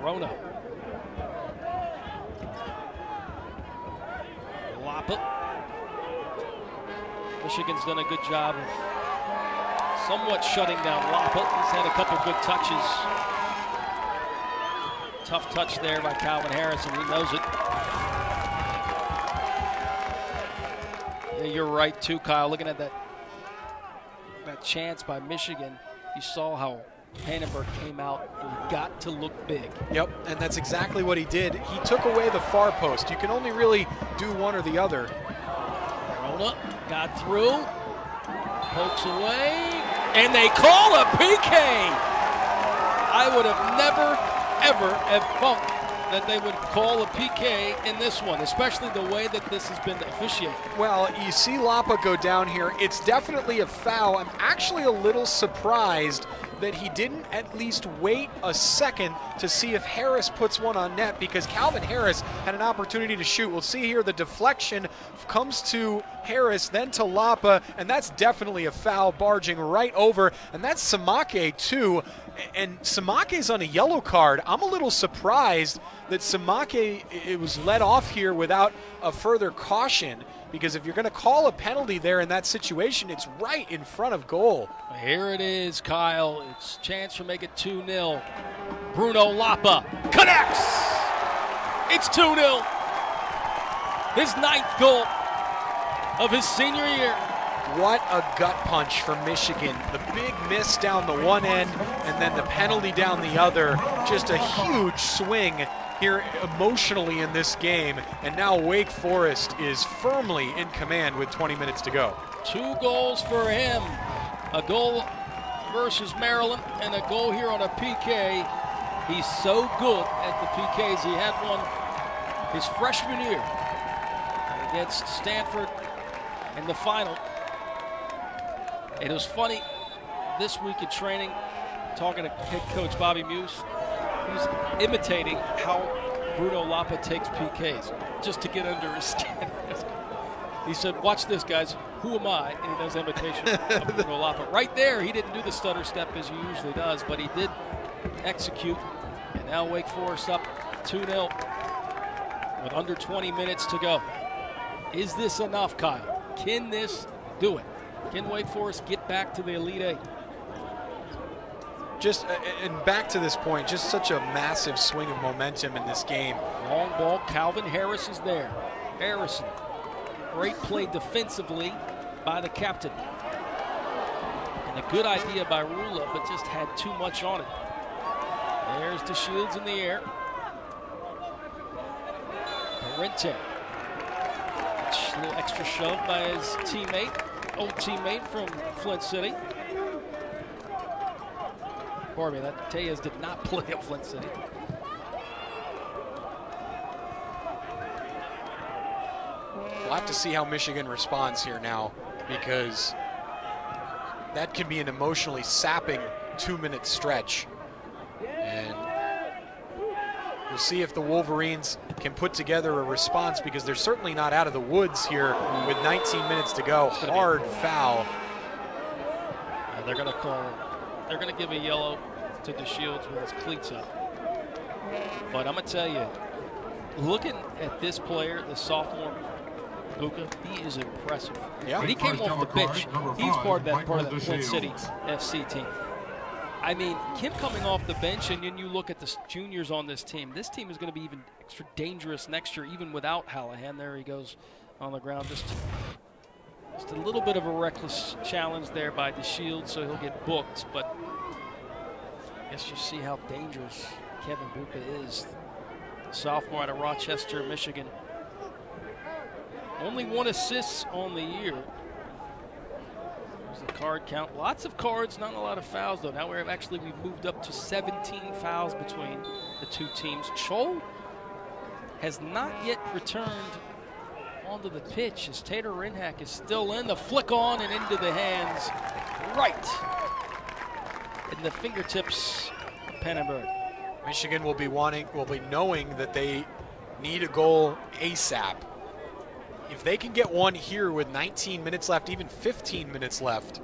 Rona. Lapa. Michigan's done a good job of somewhat shutting down Lapa. He's had a couple good touches. Tough touch there by Calvin Harris, and he knows it. Yeah, you're right too, Kyle. Looking at that chance by Michigan, you saw how Pannenberg came out and got to look big. Yep, and that's exactly what he did. He took away the far post. You can only really do one or the other. Corona got through, pokes away, and they call a PK. I would have never, ever have thought that they would call a PK in this one, especially the way that this has been officiated. Well, you see Lapa go down here. It's definitely a foul. I'm actually a little surprised that he didn't at least wait a second to see if Harris puts one on net, because Calvin Harris had an opportunity to shoot. We'll see here the deflection comes to Harris, then to Lapa, and that's definitely a foul barging right over, and that's Samake too. And Samake's on a yellow card. I'm a little surprised that Samake it was let off here without a further caution, because if you're going to call a penalty there in that situation, it's right in front of goal. Here it is, Kyle. It's a chance to make it 2-0. Bruno Lapa connects. It's 2-0. His 9th goal of his senior year. What a gut punch for Michigan. The big miss down the one end and then the penalty down the other. Just a huge swing here emotionally in this game. And now Wake Forest is firmly in command with 20 minutes to go. 2 goals for him. A goal versus Maryland and a goal here on a PK. He's so good at the PKs. He had one his freshman year against Stanford in the final. It was funny this week at training, talking to head coach Bobby Muse. He was imitating how Bruno Lapa takes PKs just to get under his skin. He said, watch this, guys. Who am I? And he does imitation of Bruno Lapa. Right there, he didn't do the stutter step as he usually does, but he did execute. And now Wake Forest up 2-0 with under 20 minutes to go. Is this enough, Kyle? Can this do it? Can Wake Forest get back to the Elite Eight? Just, and back to this point, just such a massive swing of momentum in this game. Long ball, Calvin Harris is there. Harrison, great play defensively by the captain. And a good idea by Rula, but just had too much on it. There's DeShields in the air. Parente. A little extra shove by his teammate, old teammate from Flint City. Pardon me, that Tejas did not play at Flint City. We'll have to see how Michigan responds here now, because that can be an emotionally sapping 2-minute stretch. And we'll see if the Wolverines can put together a response, because they're certainly not out of the woods here with 19 minutes to go. Hard foul. They're going to call, they're going to give a yellow to DeShields with his cleats up. But I'm going to tell you, looking at this player, the sophomore, Luka, he is impressive. Yeah. When he came off the bench, he's part of that Flint City FC team. I mean, him coming off the bench, and then you look at the juniors on this team is going to be even extra dangerous next year, even without Hallahan. There he goes on the ground. Just a little bit of a reckless challenge there by DeShields, so he'll get booked. But I guess you see how dangerous Kevin Buka is. Sophomore out of Rochester, Michigan. Only 1 assist on the year. The card count. Lots of cards, not a lot of fouls though. Now we've moved up to 17 fouls between the two teams. Cho has not yet returned onto the pitch as Tater Rinhack is still in. The flick on and into the hands, right in the fingertips of Pannenberg. Michigan will be knowing that they need a goal ASAP. If they can get one here with 19 minutes left, even 15 minutes left,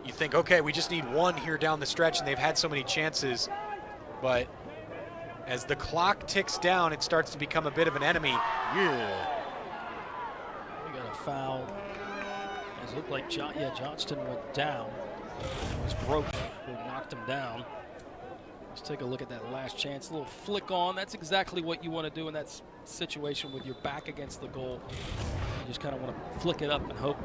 you think, okay, we just need one here down the stretch, and they've had so many chances. But as the clock ticks down, it starts to become a bit of an enemy. Yeah. foul. It looked like Johnston went down. It was Gross who knocked him down. Let's take a look at that last chance. A little flick on. That's exactly what you want to do in that situation with your back against the goal. You just kind of want to flick it up and hope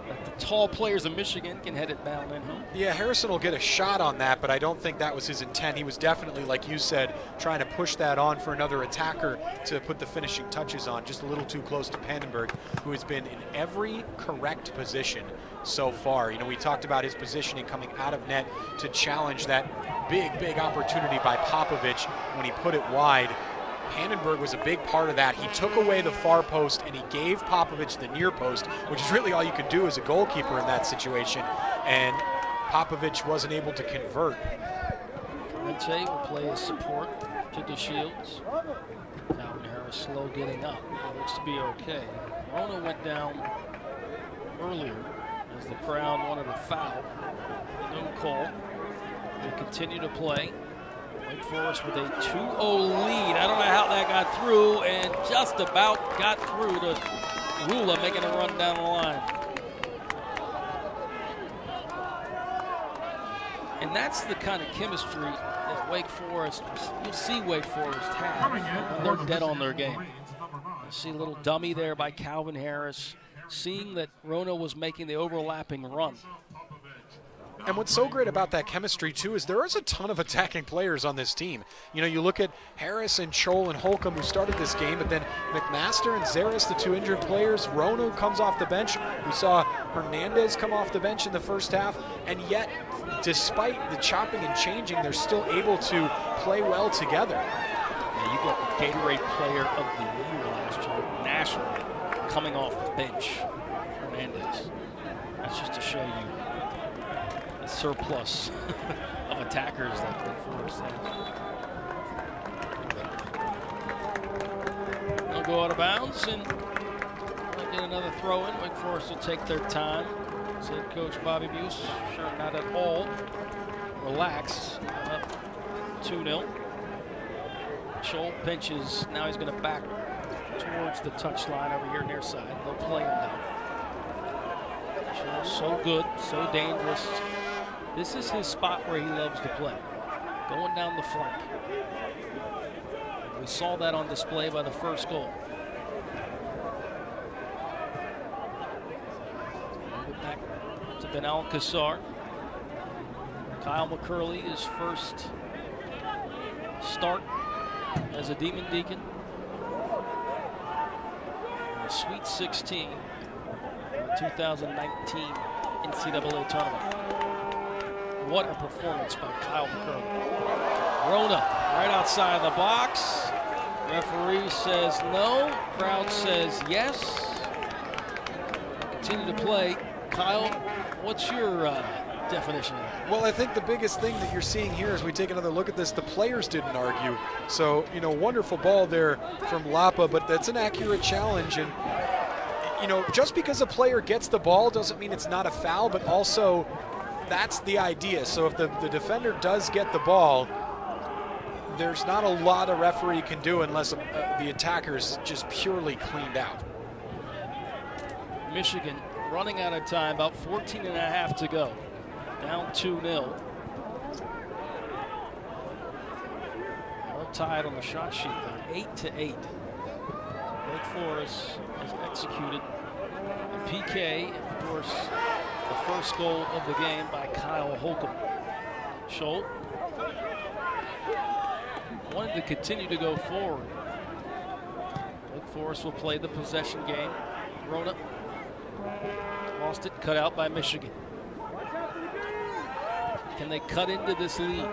that the tall players of Michigan can head it down and home. Yeah, Harrison will get a shot on that, but I don't think that was his intent. He was definitely, like you said, trying to push that on for another attacker to put the finishing touches on, just a little too close to Pannenberg, who has been in every correct position so far. You know, we talked about his positioning coming out of net to challenge that big opportunity by Popovich when he put it wide. Pannenberg was a big part of that. He took away the far post and he gave Popovich the near post, which is really all you could do as a goalkeeper in that situation. And Popovich wasn't able to convert. Clemente will play his support to DeShields. Calvin Harris slow getting up. It looks to be okay. Rona went down earlier as the crowd wanted a foul. No call. They continue to play. Wake Forest with a 2-0 lead. I don't know how that got through, and just about got through to Rula making a run down the line. And that's the kind of chemistry that Wake Forest, you'll see Wake Forest have when they're dead on their game. You see a little dummy there by Calvin Harris, seeing that Rona was making the overlapping run. And what's so great about that chemistry, too, is there is a ton of attacking players on this team. You know, you look at Harris and Scholl and Holcomb, who started this game, but then McMaster and Zaris, the two injured players. Rona comes off the bench. We saw Hernandez come off the bench in the first half, and yet, despite the chopping and changing, they're still able to play well together. Yeah, you got the Gatorade Player of the Year last year, nationally, coming off the bench, Hernandez. That's just to show you surplus of attackers that Wake Forest has. They'll go out of bounds and they'll get another throw in. Wake Forest will take their time. Said Coach Bobby Buse, sure not at all relaxed. Up 2-0. Scholl pinches. Now he's going to back towards the touchline over here near side. They'll play him down. Scholl's so good, so dangerous. This is his spot where he loves to play, going down the flank. We saw that on display by the first goal. Move it back to Ben Alcazar. Kyle McCurley, his first start as a Demon Deacon in the Sweet 16, the 2019 NCAA tournament. What a performance by Kyle McCurley. Rona right outside the box. Referee says no. Crowd says yes. Continue to play. Kyle, what's your definition of that? Well, I think the biggest thing that you're seeing here as we take another look at this, the players didn't argue. So, you know, wonderful ball there from Lapa, but that's an accurate challenge. And, you know, just because a player gets the ball doesn't mean it's not a foul, but also that's the idea. So if the defender does get the ball, there's not a lot a referee can do unless the attacker's just purely cleaned out. Michigan running out of time, about 14 and a half to go. Down 2-0. We're tied on the shot sheet though, 8-8. Wake Forest has executed the PK, and of course, the first goal of the game by Kyle Holcomb. Scholl wanted to continue to go forward. Wake Forest will play the possession game. Rona lost it, cut out by Michigan. Can they cut into this lead?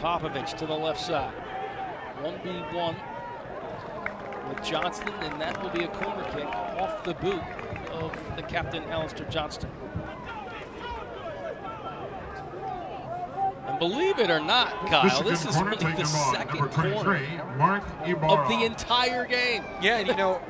Popovich to the left side. 1v1 with Johnston, and that will be a corner kick off the boot of the captain, Alistair Johnston. And believe it or not, Kyle, this is only the second corner of the entire game. Yeah, and you know,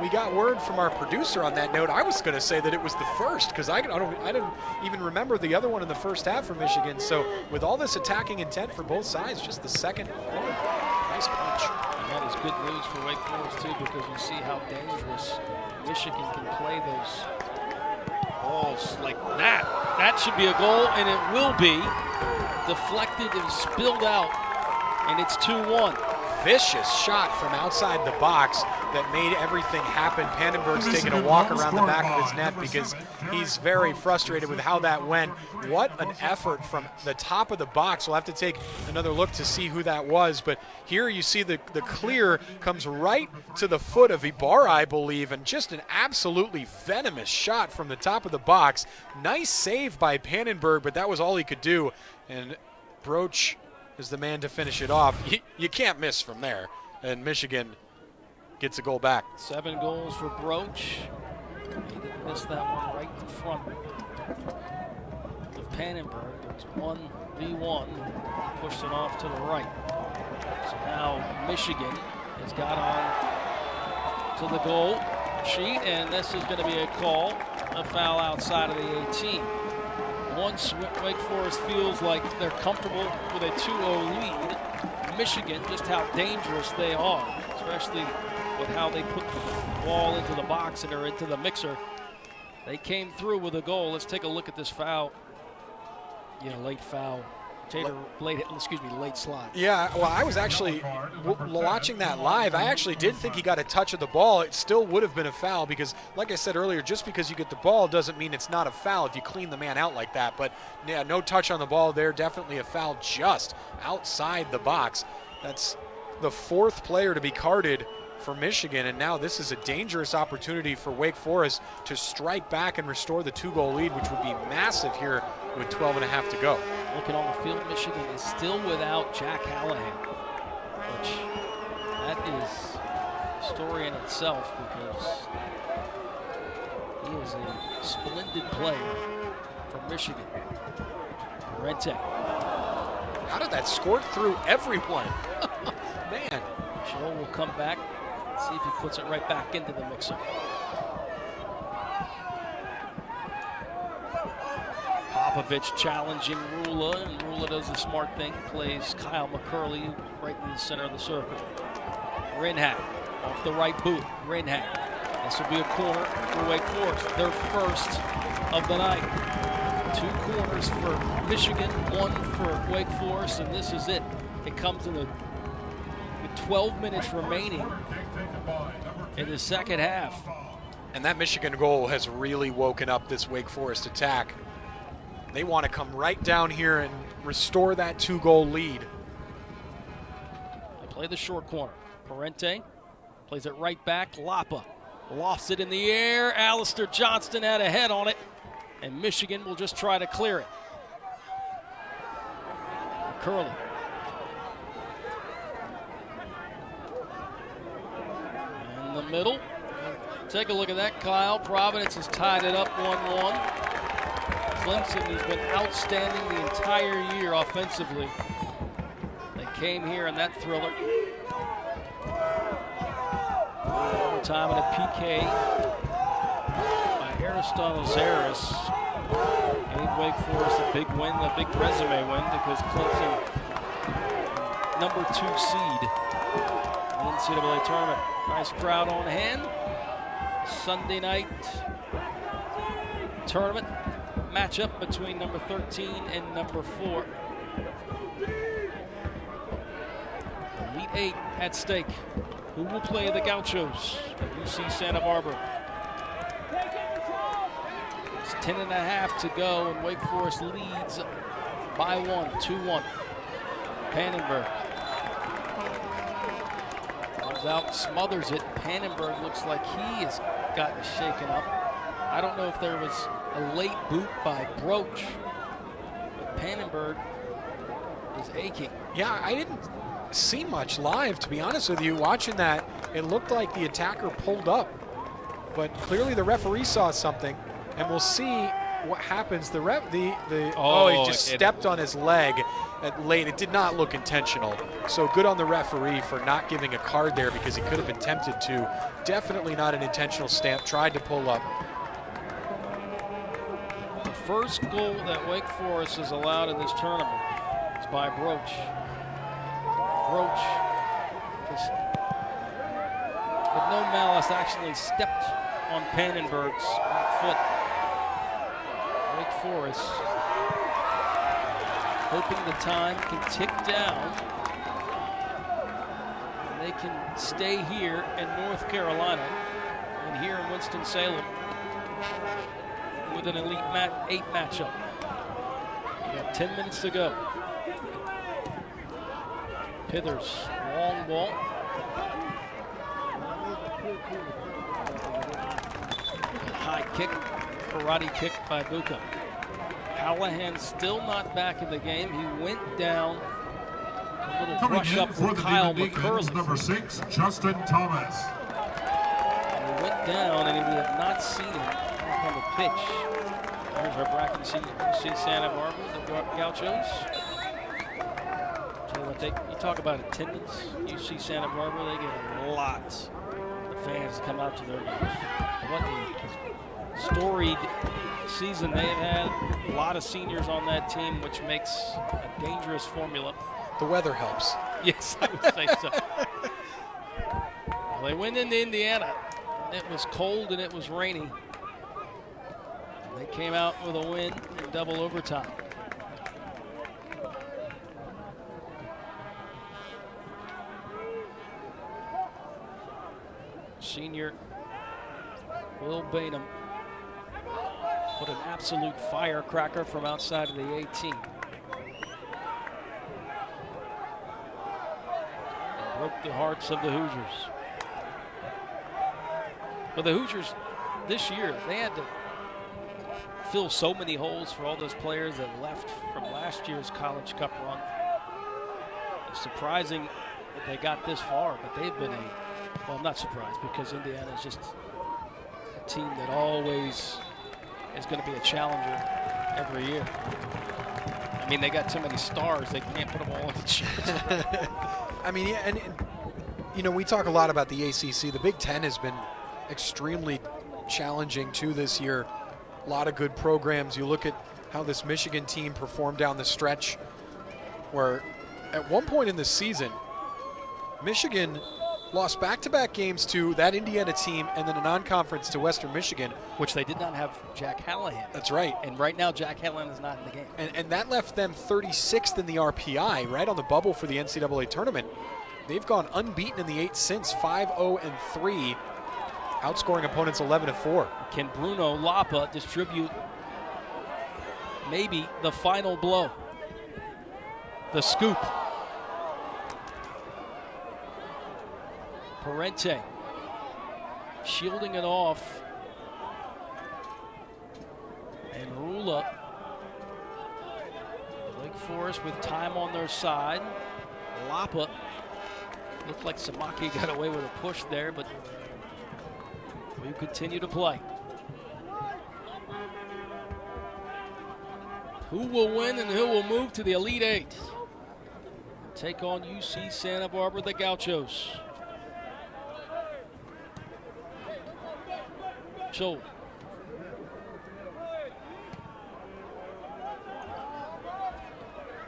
we got word from our producer on that note. I was going to say that it was the first because I didn't even remember the other one in the first half for Michigan. So with all this attacking intent for both sides, just the second corner. Nice punch. That is good news for Wake Forest, too, because you see how dangerous Michigan can play those balls like that. That should be a goal, and it will be. Deflected and spilled out, and it's 2-1. Vicious shot from outside the box that made everything happen. Pannenberg's taking a walk around the back of his net because he's very frustrated with how that went. What an effort from the top of the box. We'll have to take another look to see who that was, but here you see the clear comes right to the foot of Ibarra, I believe, and just an absolutely venomous shot from the top of the box. Nice save by Pannenberg, but that was all he could do, and Broach is the man to finish it off. You can't miss from there, and Michigan gets a goal back. 7 goals for Broach. He didn't miss that one right in front of Pannenberg. It's 1v1. He pushed it off to the right. So now Michigan has got on to the goal sheet, and this is going to be a call, a foul outside of the 18. Once Wake Forest feels like they're comfortable with a 2-0 lead, Michigan, just how dangerous they are, especially with how they put the ball into the box and are into the mixer. They came through with a goal. Let's take a look at this foul. Yeah, late foul. Late slide. Yeah, well, I was actually watching that live. I actually did think he got a touch of the ball. It still would have been a foul because, like I said earlier, just because you get the ball doesn't mean it's not a foul if you clean the man out like that. But, yeah, no touch on the ball there. Definitely a foul just outside the box. That's the 4th player to be carded for Michigan, and now this is a dangerous opportunity for Wake Forest to strike back and restore the 2-goal lead, which would be massive here with 12 and a half to go. Looking on the field, Michigan is still without Jack Hallahan, which that is a story in itself because he is a splendid player for Michigan. Rente. How did that score through everyone? Man. Joel will come back, see if he puts it right back into the mixer. Popovich challenging Rula, and Rula does the smart thing, plays Kyle McCurley right in the center of the circle. Rinhat off the right boot. Rinhat. This will be a corner for Wake Forest, their first of the night. 2 corners for Michigan, 1 for Wake Forest, and this is it. It comes in with 12 minutes remaining in the second half. And that Michigan goal has really woken up this Wake Forest attack. They want to come right down here and restore that 2-goal lead. They play the short corner. Parente plays it right back. Lapa lofts it in the air. Alistair Johnston had a head on it, and Michigan will just try to clear it. Curley. In the middle. Take a look at that, Kyle. Providence has tied it up 1-1. Clemson has been outstanding the entire year offensively. They came here in that thriller. Overtime and a PK by Aristotle Zaris. Gave Wake Forest a big win, a big resume win, because Clemson, number 2 seed in the NCAA tournament. Nice crowd on hand. Sunday night tournament matchup between number 13 and number 4. Elite 8 at stake. Who will play the Gauchos at UC Santa Barbara? It's 10.5 to go, and Wake Forest leads by 1, 2-1. Pannenberg comes out, smothers it. Pannenberg looks like he has gotten shaken up. I don't know if there was a late boot by Broach, but Pannenberg is aching. Yeah, I didn't see much live, to be honest with you. Watching that, it looked like the attacker pulled up, but clearly the referee saw something, and we'll see what happens. He just stepped on his leg at late. It did not look intentional, so good on the referee for not giving a card there, because he could have been tempted to. Definitely not an intentional stamp. Tried to pull up. The first goal that Wake Forest has allowed in this tournament is by Broach. Broach just but no malice, actually stepped on Pannenberg's back foot. Wake Forest hoping the time can tick down and they can stay here in North Carolina and here in Winston-Salem with an Elite 8 matchup. We got 10 minutes to go. Pithers, long ball. High kick, karate kick by Buka. Callahan still not back in the game. He went down. A little Coming brush in up for with the Kyle Demon Deacons, McCurley. number 6, Justin Thomas. And he went down, and we have not seen him back on the pitch. There's our bracket. UC Santa Barbara, the Gauchos. Tell you what, you talk about attendance. UC Santa Barbara, they get lots of fans come out to their games. What a storied season they have had. A lot of seniors on that team, which makes a dangerous formula. The weather helps. Yes, I would say so. Well, they went into Indiana. It was cold and it was rainy. They came out with a win in double overtime. Senior Will Bainham put an absolute firecracker from outside of the 18. And broke the hearts of the Hoosiers. But the Hoosiers this year, they had to fill so many holes for all those players that left from last year's College Cup run. It's surprising that they got this far, but they've been well, I'm not surprised because Indiana is just a team that always is going to be a challenger every year. I mean, they got too many stars. They can't put them all in the chest. I mean, yeah, and you know, we talk a lot about the ACC. The Big Ten has been extremely challenging too this year. A lot of good programs. You look at how this Michigan team performed down the stretch, where at one point in the season, Michigan lost back-to-back games to that Indiana team and then a non-conference to Western Michigan. Which they did not have Jack Hallahan. That's right. And right now, Jack Hallahan is not in the game. And that left them 36th in the RPI, right on the bubble for the NCAA tournament. They've gone unbeaten in the 8 since, 5-0-3, outscoring opponents 11-4. Can Bruno Lapa distribute maybe the final blow? The scoop. Parente shielding it off. And Rula. Wake Forest with time on their side. Lapa. Looked like Samaki got away with a push there, but we continue to play. Who will win and who will move to the Elite 8? Take on UC Santa Barbara, the Gauchos. So,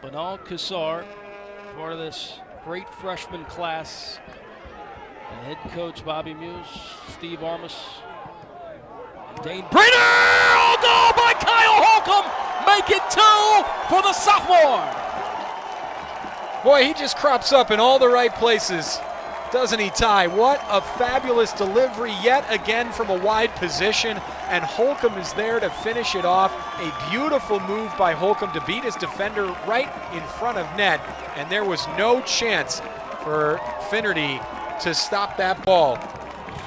Banal Kassar, part of this great freshman class. And head coach Bobby Muse, Steve Armas, Dane Brenner! Oh, goal by Kyle Holcomb! Make it 2 for the sophomore! Boy, he just crops up in all the right places, doesn't he, Ty? What a fabulous delivery yet again from a wide position, and Holcomb is there to finish it off. A beautiful move by Holcomb to beat his defender right in front of net, and there was no chance for Finnerty to stop that ball.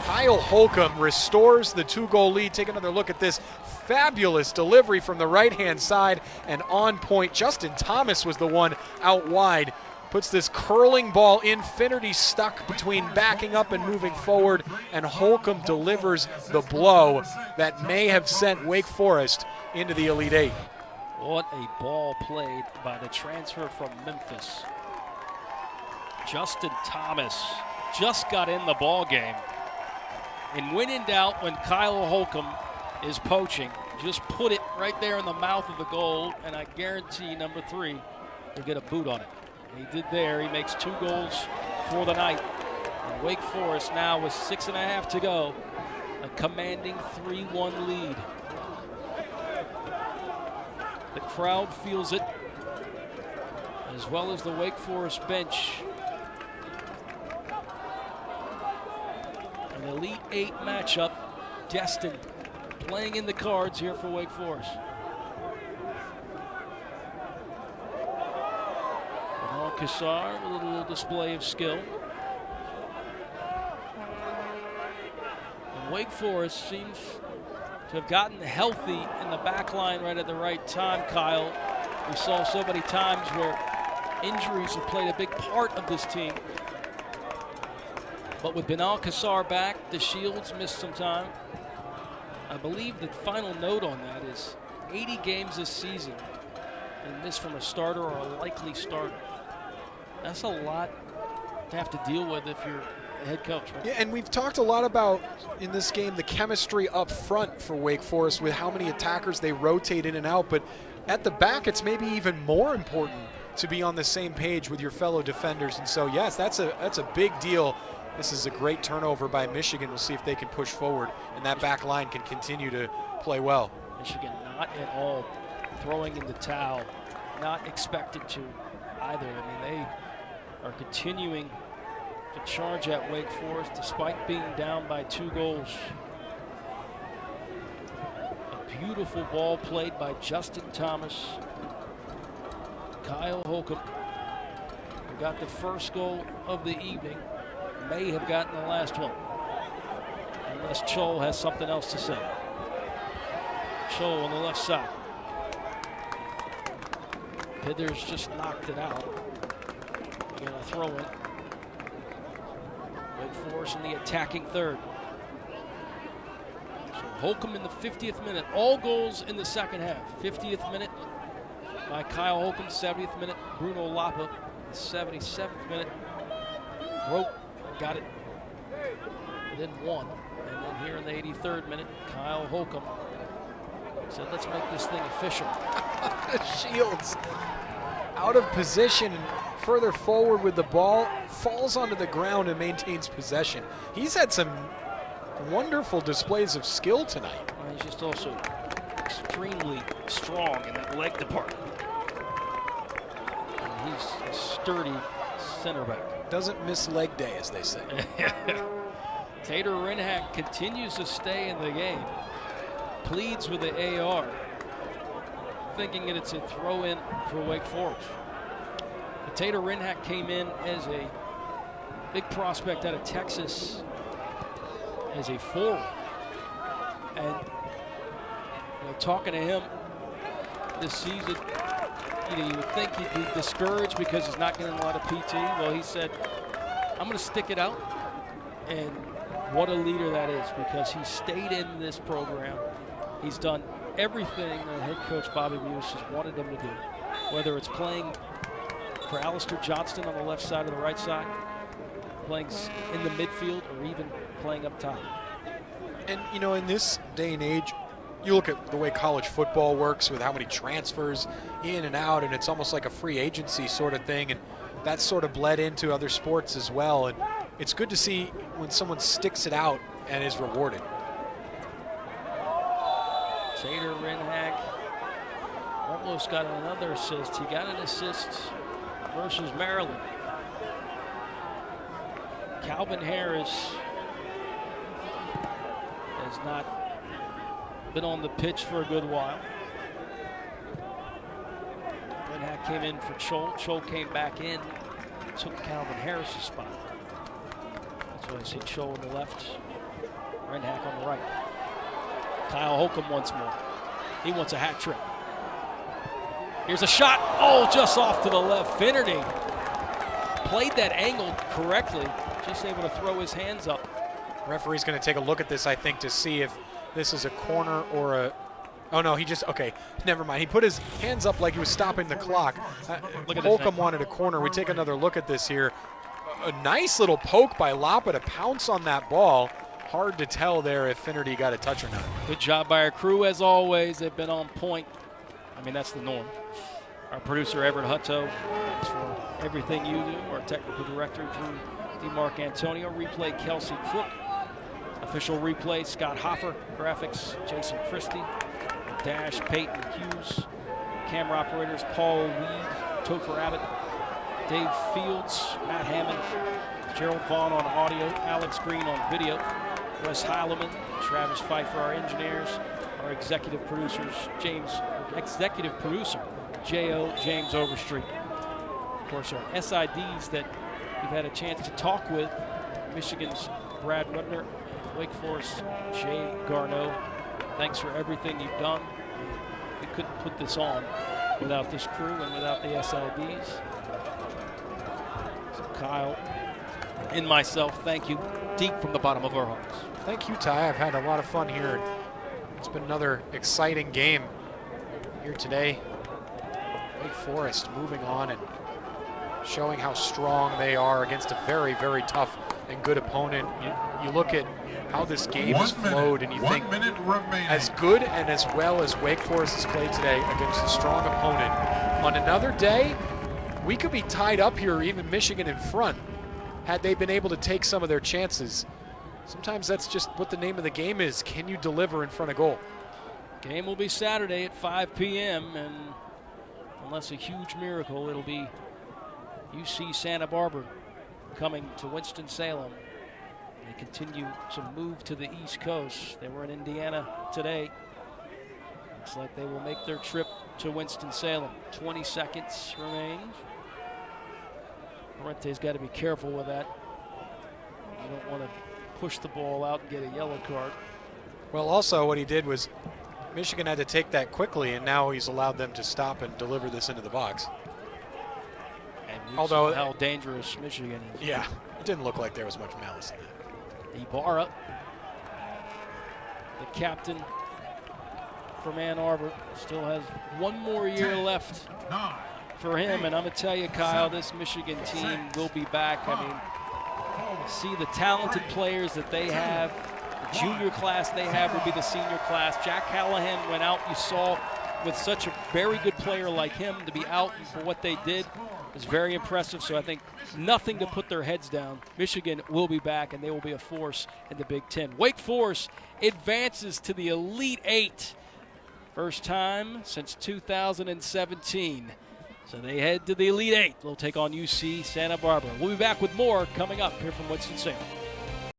Kyle Holcomb restores the 2-goal lead. Take another look at this fabulous delivery from the right-hand side and on point. Justin Thomas was the one out wide. Puts this curling ball in. Finnerty stuck between backing up and moving forward, and Holcomb delivers the blow that may have sent Wake Forest into the Elite 8. What a ball played by the transfer from Memphis. Justin Thomas just got in the ball game. And when in doubt, when Kyle Holcomb is poaching, just put it right there in the mouth of the goal, and I guarantee number 3 will get a boot on it. He did there. He makes 2 goals for the night. And Wake Forest now with 6.5 to go. A commanding 3-1 lead. The crowd feels it, as well as the Wake Forest bench. An Elite Eight matchup, destined, playing in the cards here for Wake Forest. Kassar with a little display of skill. And Wake Forest seems to have gotten healthy in the back line right at the right time, Kyle. We saw so many times where injuries have played a big part of this team. But with Benal Kassar back, the Shields missed some time. I believe the final note on that is 80 games this season and missed from a starter or a likely starter. That's a lot to have to deal with if you're the head coach, right? Yeah, and we've talked a lot about, in this game, the chemistry up front for Wake Forest with how many attackers they rotate in and out. But at the back, it's maybe even more important to be on the same page with your fellow defenders. And so, yes, that's a big deal. This is a great turnover by Michigan. We'll see if they can push forward, and that back line can continue to play well. Michigan not at all throwing in the towel, not expected to either. I mean, they are continuing to charge at Wake Forest despite being down by 2 goals. A beautiful ball played by Justin Thomas. Kyle Holcomb, who got the first goal of the evening, may have gotten the last one, unless Cho has something else to say. Cho on the left side. Pithers just knocked it out. They're going to throw it. Wake Forest in the attacking third. So Holcomb in the 50th minute. All goals in the second half. 50th minute by Kyle Holcomb. 70th minute, Bruno Lapa. 77th minute, Rope got it. Then one. And then here in the 83rd minute, Kyle Holcomb said, let's make this thing official. The Shields out of position and further forward with the ball, falls onto the ground and maintains possession. He's had some wonderful displays of skill tonight. Well, he's just also extremely strong in that leg department. And he's a sturdy center back. Doesn't miss leg day, as they say. Tater Rinhack continues to stay in the game. Pleads with the AR, thinking that it's a throw-in for Wake Forest. But Tater Rinhack came in as a big prospect out of Texas as a forward. And talking to him this season, you would think he'd be discouraged because he's not getting a lot of PT. Well, he said, I'm going to stick it out. And what a leader that is, because he stayed in this program. He's done everything that head coach Bobby Muse has wanted him to do, whether it's playing for Alistair Johnston on the left side or the right side, playing in the midfield, or even playing up top. And, in this day and age, you look at the way college football works with how many transfers in and out, and it's almost like a free agency sort of thing, and that's sort of bled into other sports as well. And it's good to see when someone sticks it out and is rewarded. Tater Rinhack almost got another assist. He got an assist versus Maryland. Calvin Harris has not been on the pitch for a good while. Rinhack came in for Chol. Chol came back in, took Calvin Harris's spot. That's why I see Chol on the left, Rinhack on the right. Kyle Holcomb once more. He wants a hat trick. Here's a shot. Oh, just off to the left. Finnerty played that angle correctly. Just able to throw his hands up. Referee's going to take a look at this, I think, to see if this is a corner or a... Oh, no, okay, never mind. He put his hands up like he was stopping the clock. Holcomb wanted a corner. We take another look at this here. A nice little poke by Lapa to pounce on that ball. Hard to tell there if Finnerty got a touch or not. Good job by our crew, as always. They've been on point. I mean, that's the norm. Our producer, Everett Hutto, thanks for everything you do. Our technical director, Drew DeMarc Antonio. Replay, Kelsey Crook. Official replay, Scott Hoffer. Graphics, Jason Christie. Dash, Peyton Hughes. Camera operators, Paul Weed, Topher Abbott. Dave Fields, Matt Hammond. Gerald Vaughn on audio. Alex Green on video. Wes Heileman, Travis Pfeiffer, our engineers. Our executive producer, J.O. James Overstreet. Of course, our SIDs that we've had a chance to talk with, Michigan's Brad Rudner, Wake Forest, Jay Garneau. Thanks for everything you've done. We couldn't put this on without this crew and without the SIDs. So Kyle and myself, thank you deep from the bottom of our hearts. Thank you, Ty. I've had a lot of fun here. It's been another exciting game here today. Wake Forest moving on and showing how strong they are against a very, very tough and good opponent. You look at how this game has flowed and you think, as good and as well as Wake Forest has played today against a strong opponent, on another day, we could be tied up here, or even Michigan in front, had they been able to take some of their chances. Sometimes that's just what the name of the game is. Can you deliver in front of goal? Game will be Saturday at 5 p.m. and unless a huge miracle, it'll be UC Santa Barbara coming to Winston-Salem. They continue to move to the East Coast. They were in Indiana today. Looks like they will make their trip to Winston-Salem. 20 seconds remains. Morente's got to be careful with that. You don't want to push the ball out and get a yellow card. Well, also what he did was Michigan had to take that quickly, and now he's allowed them to stop and deliver this into the box. And although how dangerous Michigan is. Yeah, it didn't look like there was much malice in that. Ibarra, the captain from Ann Arbor, still has one more year left for him. And I'm going to tell you, Kyle, this Michigan team will be back. I mean, see the talented players that they have. The junior class they have will be the senior class. Jack Callahan went out, you saw, with such a very good player like him to be out for what they did is very impressive. So I think nothing to put their heads down. Michigan will be back, and they will be a force in the Big Ten. Wake Forest advances to the Elite Eight. First time since 2017. So they head to the Elite Eight. They'll take on UC Santa Barbara. We'll be back with more coming up here from Winston-Salem.